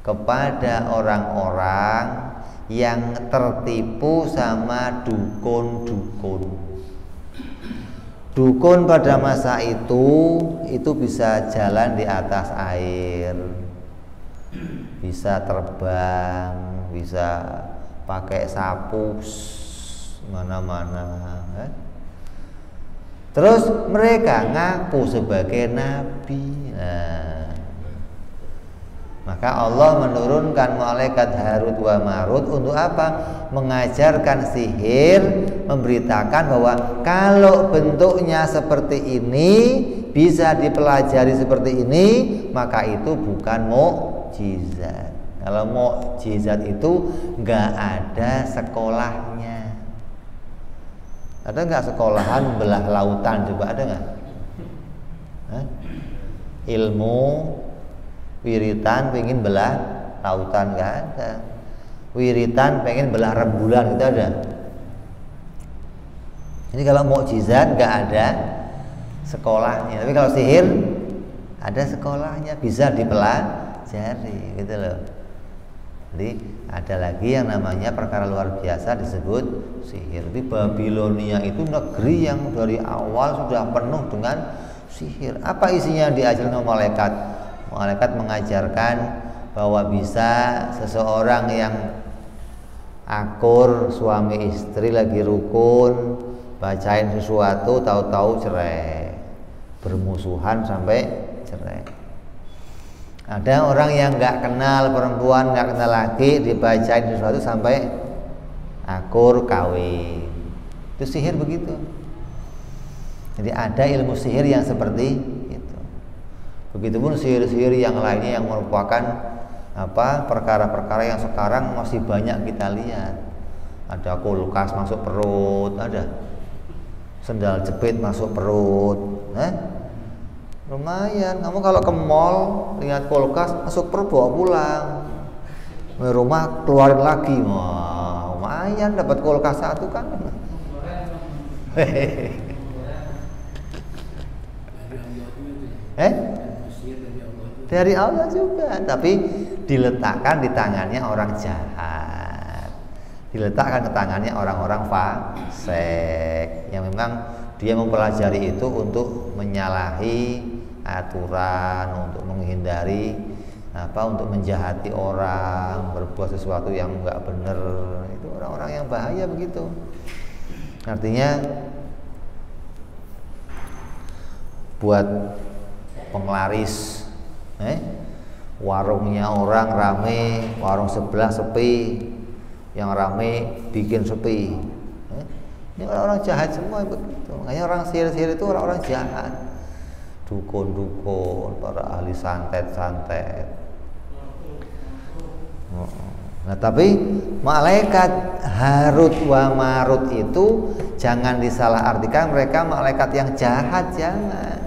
kepada orang-orang yang tertipu sama dukun-dukun. Dukun pada masa itu bisa jalan di atas air, bisa terbang, bisa pakai sapu mana-mana. Terus mereka ngaku sebagai nabi. Maka Allah menurunkan malaikat Harut wa Marut untuk apa? Mengajarkan sihir, memberitakan bahwa kalau bentuknya seperti ini, bisa dipelajari seperti ini, maka itu bukan mukjizat. Kalau mukjizat itu nggak ada sekolahnya. Ada nggak sekolahan belah lautan? Coba ada nggak? Ilmu wiritan pengen belah lautan, nggak ada. Wiritan pengen belah rembulan, gitu ada. Ini kalau mukjizat nggak ada sekolahnya. Tapi kalau sihir ada sekolahnya, bisa dipelajari, gitu loh. Jadi ada lagi yang namanya perkara luar biasa disebut sihir. Di Babilonia itu negeri yang dari awal sudah penuh dengan sihir. Apa isinya diajarkan oleh malaikat? Malaikat mengajarkan bahwa bisa seseorang yang akur, suami istri lagi rukun, bacain sesuatu, tahu-tahu cerai, bermusuhan sampai cerai. Ada orang yang nggak kenal perempuan, nggak kenal laki, dibacain sesuatu sampai akur, kawin. Itu sihir begitu. Jadi ada ilmu sihir yang seperti itu. Begitupun sihir-sihir yang lainnya yang merupakan perkara-perkara yang sekarang masih banyak kita lihat. Ada kulkas masuk perut, ada sendal jepit masuk perut. Lumayan. Kamu kalau ke mall lihat kulkas masuk perut bawa pulang. Di rumah keluarin lagi. Wah, lumayan dapat kulkas satu kan. Dari Allah juga, tapi diletakkan di tangannya orang jahat, diletakkan ke tangannya orang-orang fasik yang memang dia mempelajari itu untuk menyalahi aturan, untuk menghindari untuk menjahati orang, berbuat sesuatu yang enggak benar. Itu orang-orang yang bahaya begitu. Artinya buat penglaris, warungnya orang rame, warung sebelah sepi, yang rame bikin sepi. Ini orang-orang jahat semua begitu. Makanya orang sihir-sihir itu orang-orang jahat, dukun-dukun, para ahli santet-santet. Nah, tapi malaikat Harut wa Marut itu jangan disalahartikan mereka malaikat yang jahat, jangan.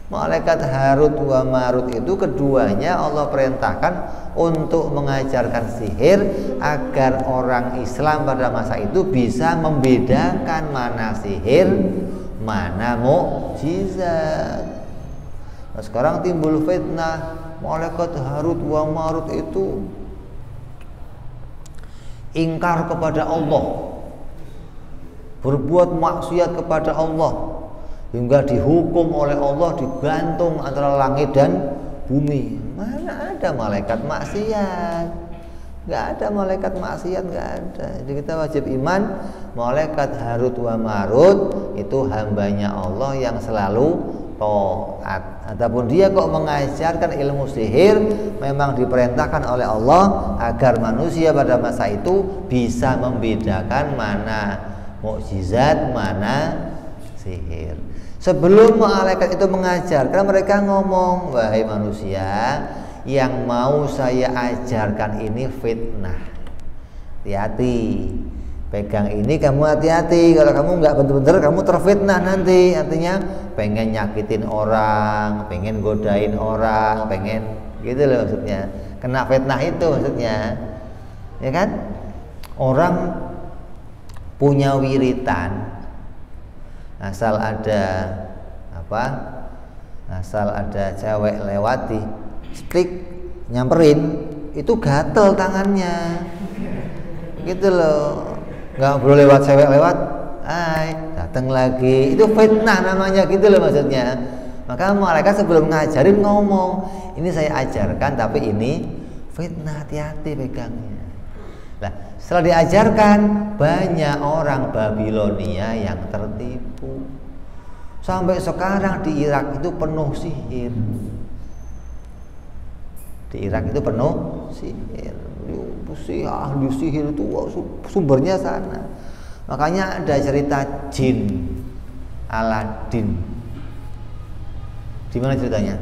Malaikat Harut wa Marut itu keduanya Allah perintahkan untuk mengajarkan sihir agar orang Islam pada masa itu bisa membedakan mana sihir, mana mukjizat. Nah, sekarang timbul fitnah, malaikat Harut wa Marut itu ingkar kepada Allah, berbuat maksiat kepada Allah, hingga dihukum oleh Allah, digantung antara langit dan bumi. Mana ada malaikat maksiat? Nggak ada malaikat maksiat, nggak ada. Jadi kita wajib iman malaikat Harut wa Marut itu hambanya Allah yang selalu taat. Adapun dia kok mengajarkan ilmu sihir, memang diperintahkan oleh Allah agar manusia pada masa itu bisa membedakan mana mukjizat, mana sihir. Sebelum malaikat itu mengajarkan, mereka ngomong, wahai manusia, yang mau saya ajarkan ini fitnah. Hati-hati, pegang ini kamu hati-hati. Kalau kamu nggak bener-bener, kamu terfitnah nanti. Artinya pengen nyakitin orang, pengen godain orang, pengen gitu loh maksudnya. Kena fitnah itu maksudnya, ya kan? Orang punya wiritan, asal ada asal ada cewek lewati, stik nyamperin, itu gatel tangannya, gitu loh. Nggak boleh lewat cewek lewat, datang lagi, itu fitnah namanya, gitu loh maksudnya. Maka malaikat sebelum ngajarin ngomong, ini saya ajarkan tapi ini fitnah, hati-hati pegangnya. Nah, setelah diajarkan, banyak orang Babilonia yang tertipu. Sampai sekarang di Irak itu penuh sihir. Di Irak itu penuh sihir. Ahli sihir itu sumbernya sana. Makanya ada cerita jin Aladin. Di mana ceritanya?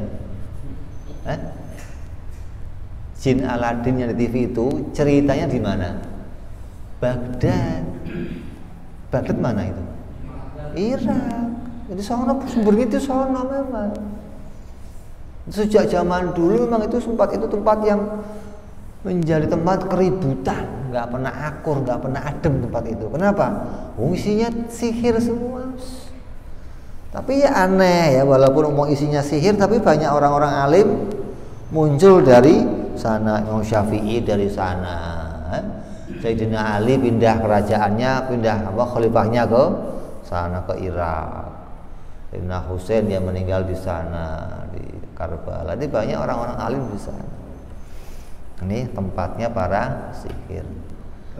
Jin Aladin yang di TV itu ceritanya di mana? Baghdad. Baghdad mana itu? Irak. Jadi sono sumbernya itu sono memang. Sejak zaman dulu memang itu tempat yang menjadi tempat keributan, nggak pernah akur, nggak pernah adem tempat itu. Kenapa? Isinya sihir semua. Tapi ya aneh ya, walaupun isinya sihir, tapi banyak orang-orang alim muncul dari sana. Imam Syafi'i dari sana, Sayyidina Ali pindah kerajaannya, khalifahnya ke sana, ke Irak. Sayyidina Husain yang meninggal di sana, di Karbala. Jadi banyak orang-orang alim di sana. Ini tempatnya para sihir.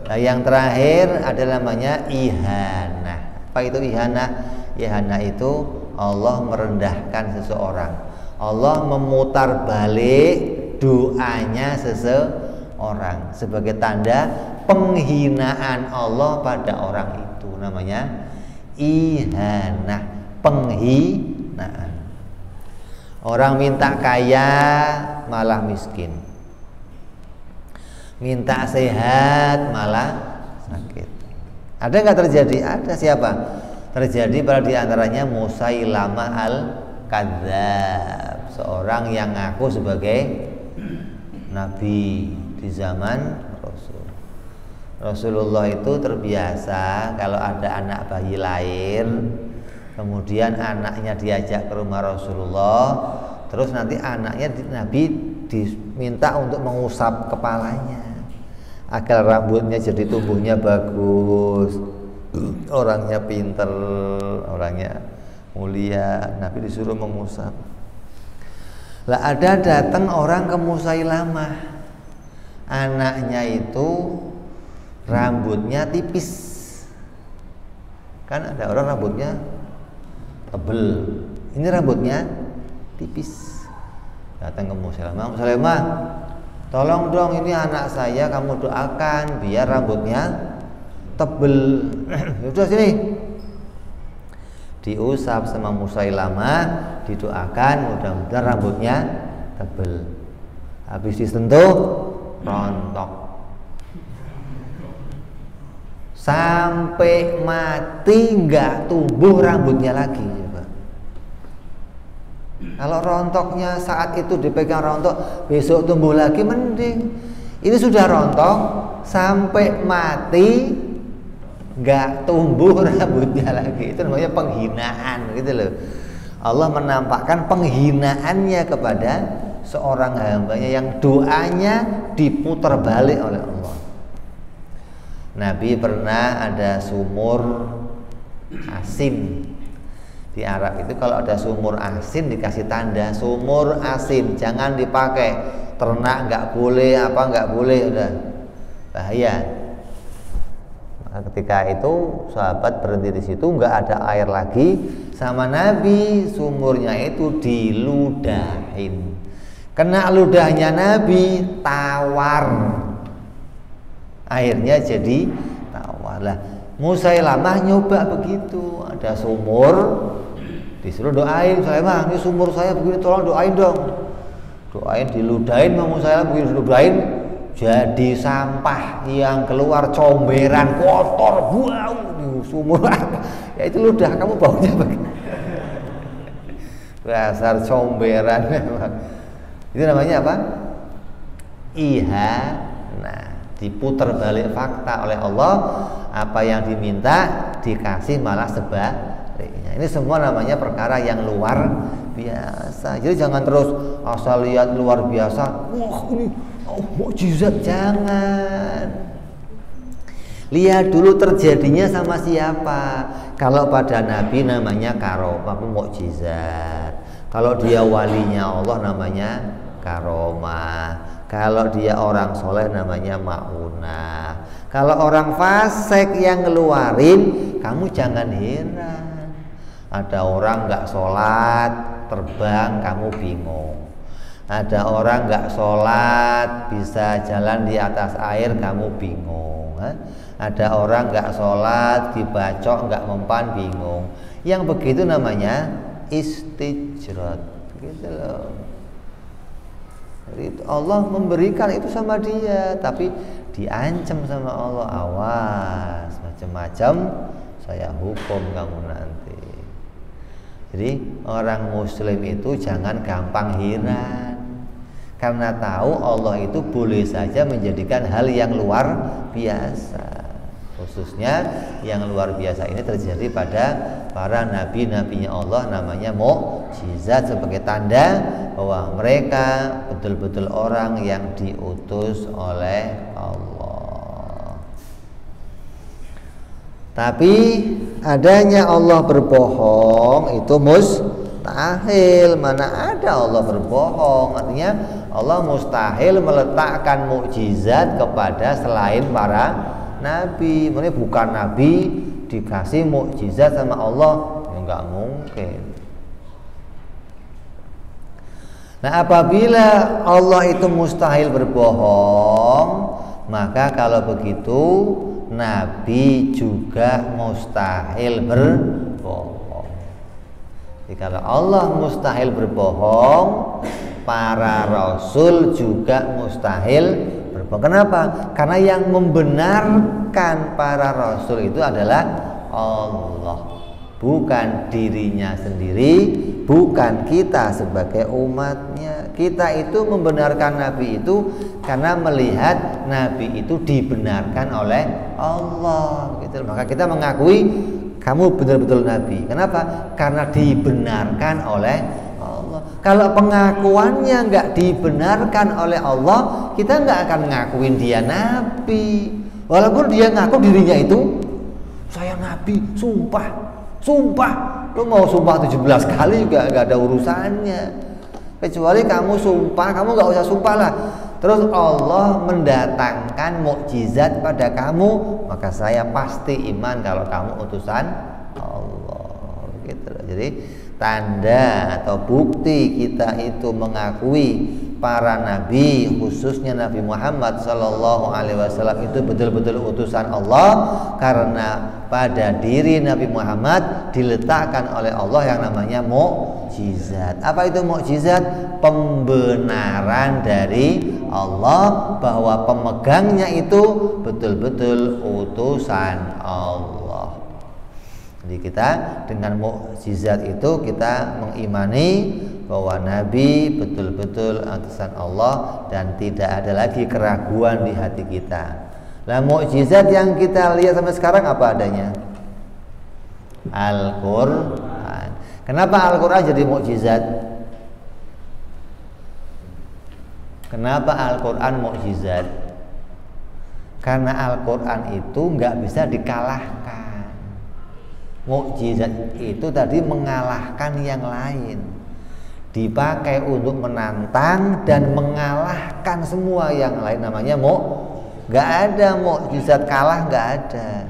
Nah, yang terakhir adalah namanya ihanah. Apa itu ihanah? Ihanah itu Allah merendahkan seseorang. Allah memutar balik doanya seseorang sebagai tanda penghinaan Allah pada orang itu. Namanya ihanah, penghinaan. Orang minta kaya malah miskin, minta sehat malah sakit. Ada nggak terjadi? Ada. Siapa? Terjadi pada diantaranya Musailamah al-Kadzdzab, seorang yang ngaku sebagai nabi di zaman Rasulullah itu terbiasa kalau ada anak bayi lahir, kemudian anaknya diajak ke rumah Rasulullah, terus nanti anaknya Nabi diminta untuk mengusap kepalanya agar rambutnya jadi tumbuhnya bagus, orangnya pinter, orangnya mulia. Nabi disuruh mengusap. Lah ada datang orang ke Musailamah, anaknya itu rambutnya tipis. Kan ada orang rambutnya tebel, ini rambutnya tipis. Datang ke Musailamah, Musailamah, tolong dong ini anak saya kamu doakan biar rambutnya tebel. Udah sini, diusap sama Musailamah, didoakan mudah-mudahan rambutnya tebel. Habis disentuh rontok sampai mati, nggak tumbuh rambutnya lagi. Coba kalau rontoknya saat itu dipegang rontok, besok tumbuh lagi mending. Ini sudah rontok sampai mati nggak tumbuh rambutnya lagi. Itu namanya penghinaan, gitu loh. Allah menampakkan penghinaannya kepada seorang hambanya yang doanya diputar balik oleh Allah. Nabi pernah ada sumur asin di Arab itu, kalau ada sumur asin dikasih tanda sumur asin, jangan dipakai, ternak nggak boleh, apa nggak boleh, udah bahaya. Ketika itu sahabat berhenti di situ, nggak ada air lagi, sama Nabi sumurnya itu diludahin. Kena ludahnya Nabi, tawar, airnya jadi tawar. Lah Musailamah nyoba begitu, ada sumur, disuruh doain, Musailamah ini sumur saya begini, tolong doain dong. Doain, diludahin sama Musailamah, begitu doain jadi sampah yang keluar comberan, kotor, bau di sumur. Ya itu ludah, kamu baunya begini. Dasar comberan. Itu namanya apa? Nah, diputar balik fakta oleh Allah, apa yang diminta dikasih malah sebaliknya. Ini semua namanya perkara yang luar biasa. Jadi jangan terus asal lihat luar biasa, wah ini mukjizat, jangan. Lihat dulu terjadinya sama siapa. Kalau pada Nabi namanya karomah, mukjizat. Kalau dia walinya Allah namanya karomah. Kalau dia orang soleh namanya maunah. Kalau orang fasik yang ngeluarin, kamu jangan heran. Ada orang nggak sholat terbang, kamu bingung. Ada orang nggak sholat bisa jalan di atas air, kamu bingung. Ada orang nggak sholat dibacok nggak mempan, bingung. Yang begitu namanya istijrat, gitu loh. Jadi Allah memberikan itu sama dia, tapi diancam sama Allah, awas macam-macam saya hukum kamu nanti. Jadi orang muslim itu jangan gampang heran, karena tahu Allah itu boleh saja menjadikan hal yang luar biasa. Khususnya yang luar biasa ini terjadi pada para nabi-nabinya Allah, namanya mukjizat, sebagai tanda bahwa mereka betul-betul orang yang diutus oleh Allah. Tapi adanya Allah berbohong itu mustahil. Mana ada Allah berbohong? Artinya Allah mustahil meletakkan mukjizat kepada selain para nabi. Maksudnya bukan nabi dikasih mukjizat sama Allah, ya nggak mungkin. Nah, apabila Allah itu mustahil berbohong, maka kalau begitu nabi juga mustahil berbohong. Jadi kalau Allah mustahil berbohong, para rasul juga mustahil berbohong. Kenapa? Karena yang membenarkan para rasul itu adalah Allah, bukan dirinya sendiri, bukan kita sebagai umatnya. Kita itu membenarkan Nabi itu karena melihat Nabi itu dibenarkan oleh Allah gitu. Maka kita mengakui kamu betul-betul Nabi. Kenapa? Karena dibenarkan oleh Allah. Kalau pengakuannya nggak dibenarkan oleh Allah, kita nggak akan ngakuin dia Nabi. Walaupun dia ngaku dirinya itu saya Nabi, sumpah, lu mau sumpah 17 kali juga nggak ada urusannya. Kecuali kamu sumpah, kamu nggak usah sumpah lah. Terus Allah mendatangkan mukjizat pada kamu, maka saya pasti iman kalau kamu utusan Allah. Gitu. Jadi tanda atau bukti kita itu mengakui para nabi, khususnya Nabi Muhammad Sallallahu Alaihi Wasallam itu betul-betul utusan Allah, karena pada diri Nabi Muhammad diletakkan oleh Allah yang namanya mukjizat. Apa itu mukjizat? Pembenaran dari Allah bahwa pemegangnya itu betul-betul utusan Allah. Jadi kita dengan mukjizat itu kita mengimani bahwa Nabi betul-betul utusan Allah dan tidak ada lagi keraguan di hati kita. Nah, mukjizat yang kita lihat sampai sekarang apa adanya? Al-Quran. Kenapa Al-Quran jadi mukjizat? Kenapa Al-Quran mukjizat? Karena Al-Quran itu nggak bisa dikalahkan. Mukjizat itu tadi mengalahkan yang lain, dipakai untuk menantang dan mengalahkan semua yang lain. Namanya nggak ada mukjizat kalah, nggak ada.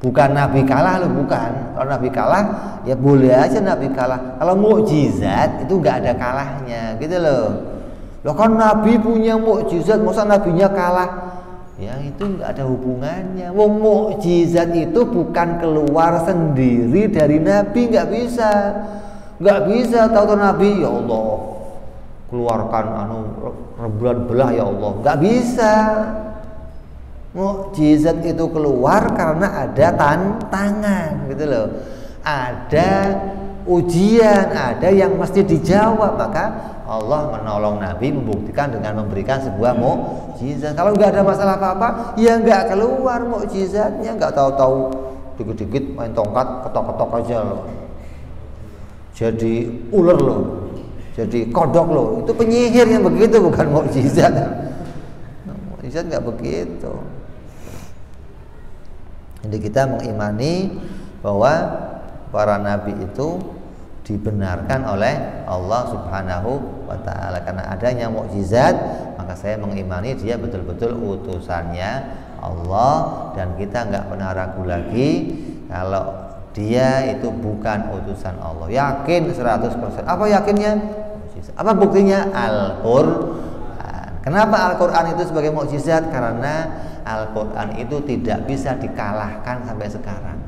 Bukan Nabi kalah loh, bukan. Kalau Nabi kalah ya boleh aja Nabi kalah. Kalau mukjizat itu nggak ada kalahnya, gitu loh. Loh kan Nabi punya mukjizat, masa Nabinya kalah? Ya itu nggak ada hubungannya. Mukjizat itu bukan keluar sendiri dari Nabi, nggak bisa. Tahu-tahu Nabi, ya Allah keluarkan rembulan belah ya Allah, nggak bisa. Mukjizat itu keluar karena ada tantangan, gitu loh. Ada ujian, ada yang mesti dijawab, maka Allah menolong Nabi membuktikan dengan memberikan sebuah mukjizat. Kalau nggak ada masalah apa-apa, ya nggak keluar mukjizatnya. Nggak tahu-tahu dikit-dikit main tongkat ketok-ketok aja loh, jadi ular loh, jadi kodok loh. Itu penyihir yang begitu, bukan mukjizat. Mukjizat nggak begitu. Jadi kita mengimani bahwa para nabi itu dibenarkan oleh Allah Subhanahu wa Ta'ala. Karena adanya mukjizat, maka saya mengimani dia betul-betul utusannya Allah, dan kita nggak pernah ragu lagi kalau dia itu bukan utusan Allah. Yakin 100%. Apa yakinnya? Mukjizat. Apa buktinya? Al-Quran. Kenapa Al-Quran itu sebagai mukjizat? Karena Al-Quran itu tidak bisa dikalahkan sampai sekarang.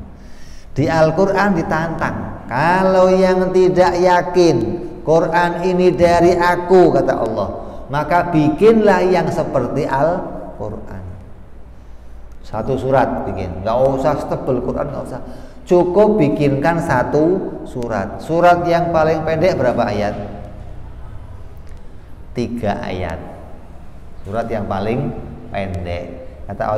Di Al-Quran ditantang, kalau yang tidak yakin Quran ini dari aku, kata Allah, maka bikinlah yang seperti Al-Quran. Satu surat bikin, nggak usah setebal Quran, nggak usah. Cukup bikinkan satu surat. Surat yang paling pendek berapa ayat? 3 ayat. Surat yang paling pendek. Kata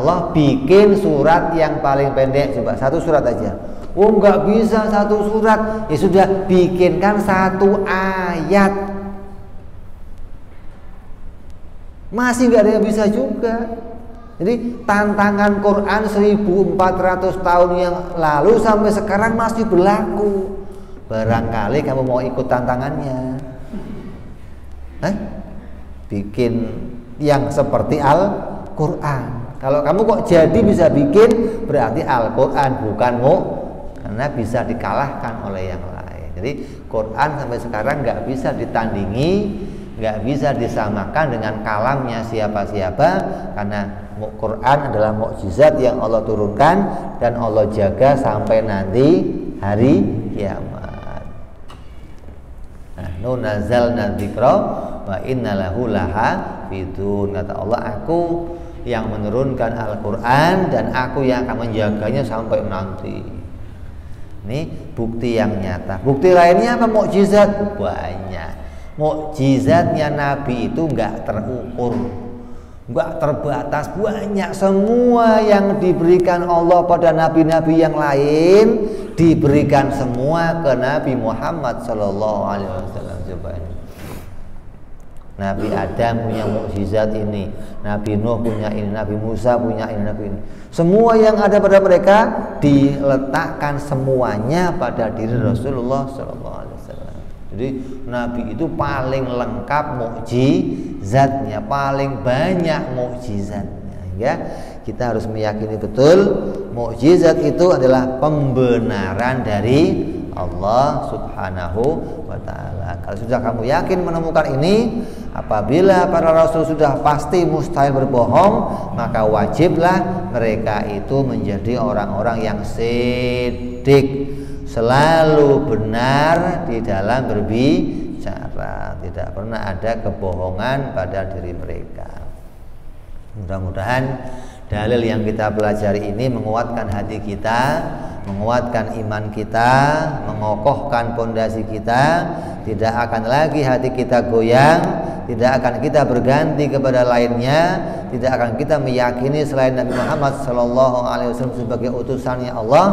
Allah, bikin surat yang paling pendek, coba satu surat aja. Oh nggak bisa satu surat, ya sudah bikinkan 1 ayat. Masih nggak ada yang bisa juga. Jadi tantangan Quran 1400 tahun yang lalu sampai sekarang masih berlaku. Barangkali kamu mau ikut tantangannya. Bikin yang seperti Al-Quran. Kalau kamu kok jadi bisa bikin, berarti Al-Quran bukan karena bisa dikalahkan oleh yang lain. Jadi Quran sampai sekarang nggak bisa ditandingi, nggak bisa disamakan dengan kalamnya siapa-siapa, karena Quran adalah mukjizat yang Allah turunkan dan Allah jaga sampai nanti hari kiamat. Nah, nazzalna dzikra wa inna lahu lahafidun. Kata Allah, aku yang menurunkan Al-Quran dan aku yang akan menjaganya sampai nanti. Ini bukti yang nyata. Bukti lainnya apa? Mukjizat banyak. Mukjizatnya Nabi itu nggak terukur, nggak terbatas, banyak. Semua yang diberikan Allah pada nabi-nabi yang lain diberikan semua ke Nabi Muhammad Sallallahu Alaihi Wasallam. Coba ini. Nabi Adam punya mukjizat ini, Nabi Nuh punya ini, Nabi Musa punya ini, Nabi ini. Semua yang ada pada mereka diletakkan semuanya pada diri Rasulullah Sallallahu Alaihi Wasallam. Jadi Nabi itu paling lengkap mukjizatnya, paling banyak mukjizatnya. Ya, kita harus meyakini betul mukjizat itu adalah pembenaran dari Allah Subhanahu wa ta'ala. Kalau sudah kamu yakin menemukan ini, apabila para rasul sudah pasti mustahil berbohong, maka wajiblah mereka itu menjadi orang-orang yang sidik, selalu benar di dalam berbicara, tidak pernah ada kebohongan pada diri mereka. Mudah-mudahan dalil yang kita pelajari ini menguatkan hati kita, menguatkan iman kita, mengokohkan pondasi kita. Tidak akan lagi hati kita goyang, tidak akan kita berganti kepada lainnya, tidak akan kita meyakini selain Nabi Muhammad Sallallahu Alaihi Wasallam sebagai utusannya Allah.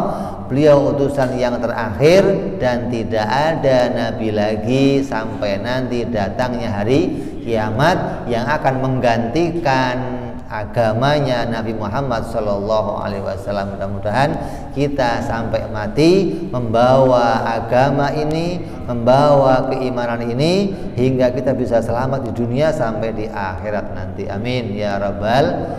Beliau utusan yang terakhir dan tidak ada nabi lagi sampai nanti datangnya hari kiamat yang akan menggantikan agamanya Nabi Muhammad Sallallahu Alaihi Wasallam. Mudah-mudahan kita sampai mati membawa agama ini, membawa keimanan ini, hingga kita bisa selamat di dunia sampai di akhirat nanti. Amin ya rabbal.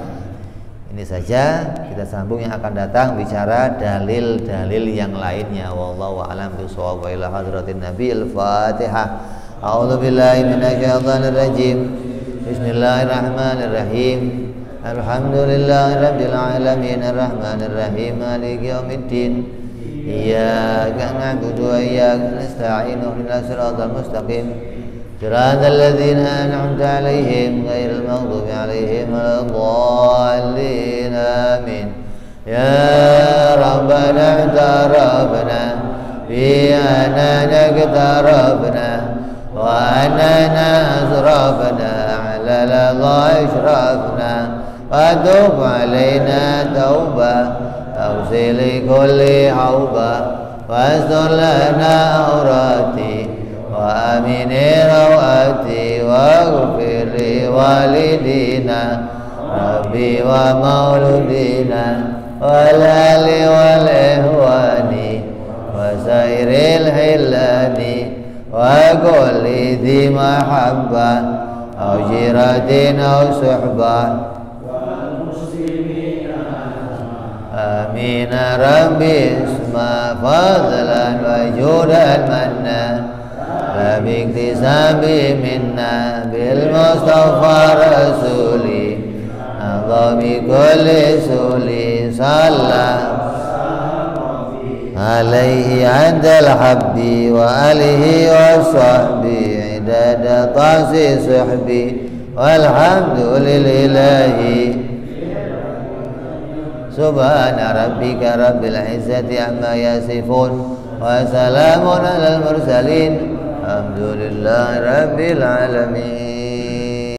Ini saja, kita sambung yang akan datang bicara dalil-dalil yang lainnya. Wallahu a'lam bishawab. Wa ila hadratin nabiyil Fatihah. A'udzu billahi minasyaitonir rajim. Bismillahirrahmanirrahim. Alhamdulillahi rabbil alamin arrahmanir rahim maliki yaumiddin. Iyyaka na'budu wa iyyaka nasta'in ihdinas siratal mustaqim siratal ladzina an'amta 'alaihim ghairil maghdubi 'alaihim waladdallin. Amin. Ya rabbana tarabna bi anana tarabna wa anana azrabna 'ala la ishrafna وتب علينا توبة أوصل كل حوبة واستر لنا عوراتي وأمن رواتي واغفر لوالدينا ربي ومولودينا والآل والإخوان وسائر الحلان وكل ذي محبة أو جيرة أو صحبة. آمين ربي اسمع فضلا وجودا منا باكتساب منا بالمصطفى رسولي أعظم كل سولي صلى عليه عند الحب وآله وصحبه عدد طاس صحبي والحمد لله. سبحان ربك رب العزة عما يصفون وسلام على المرسلين الحمد لله رب العالمين.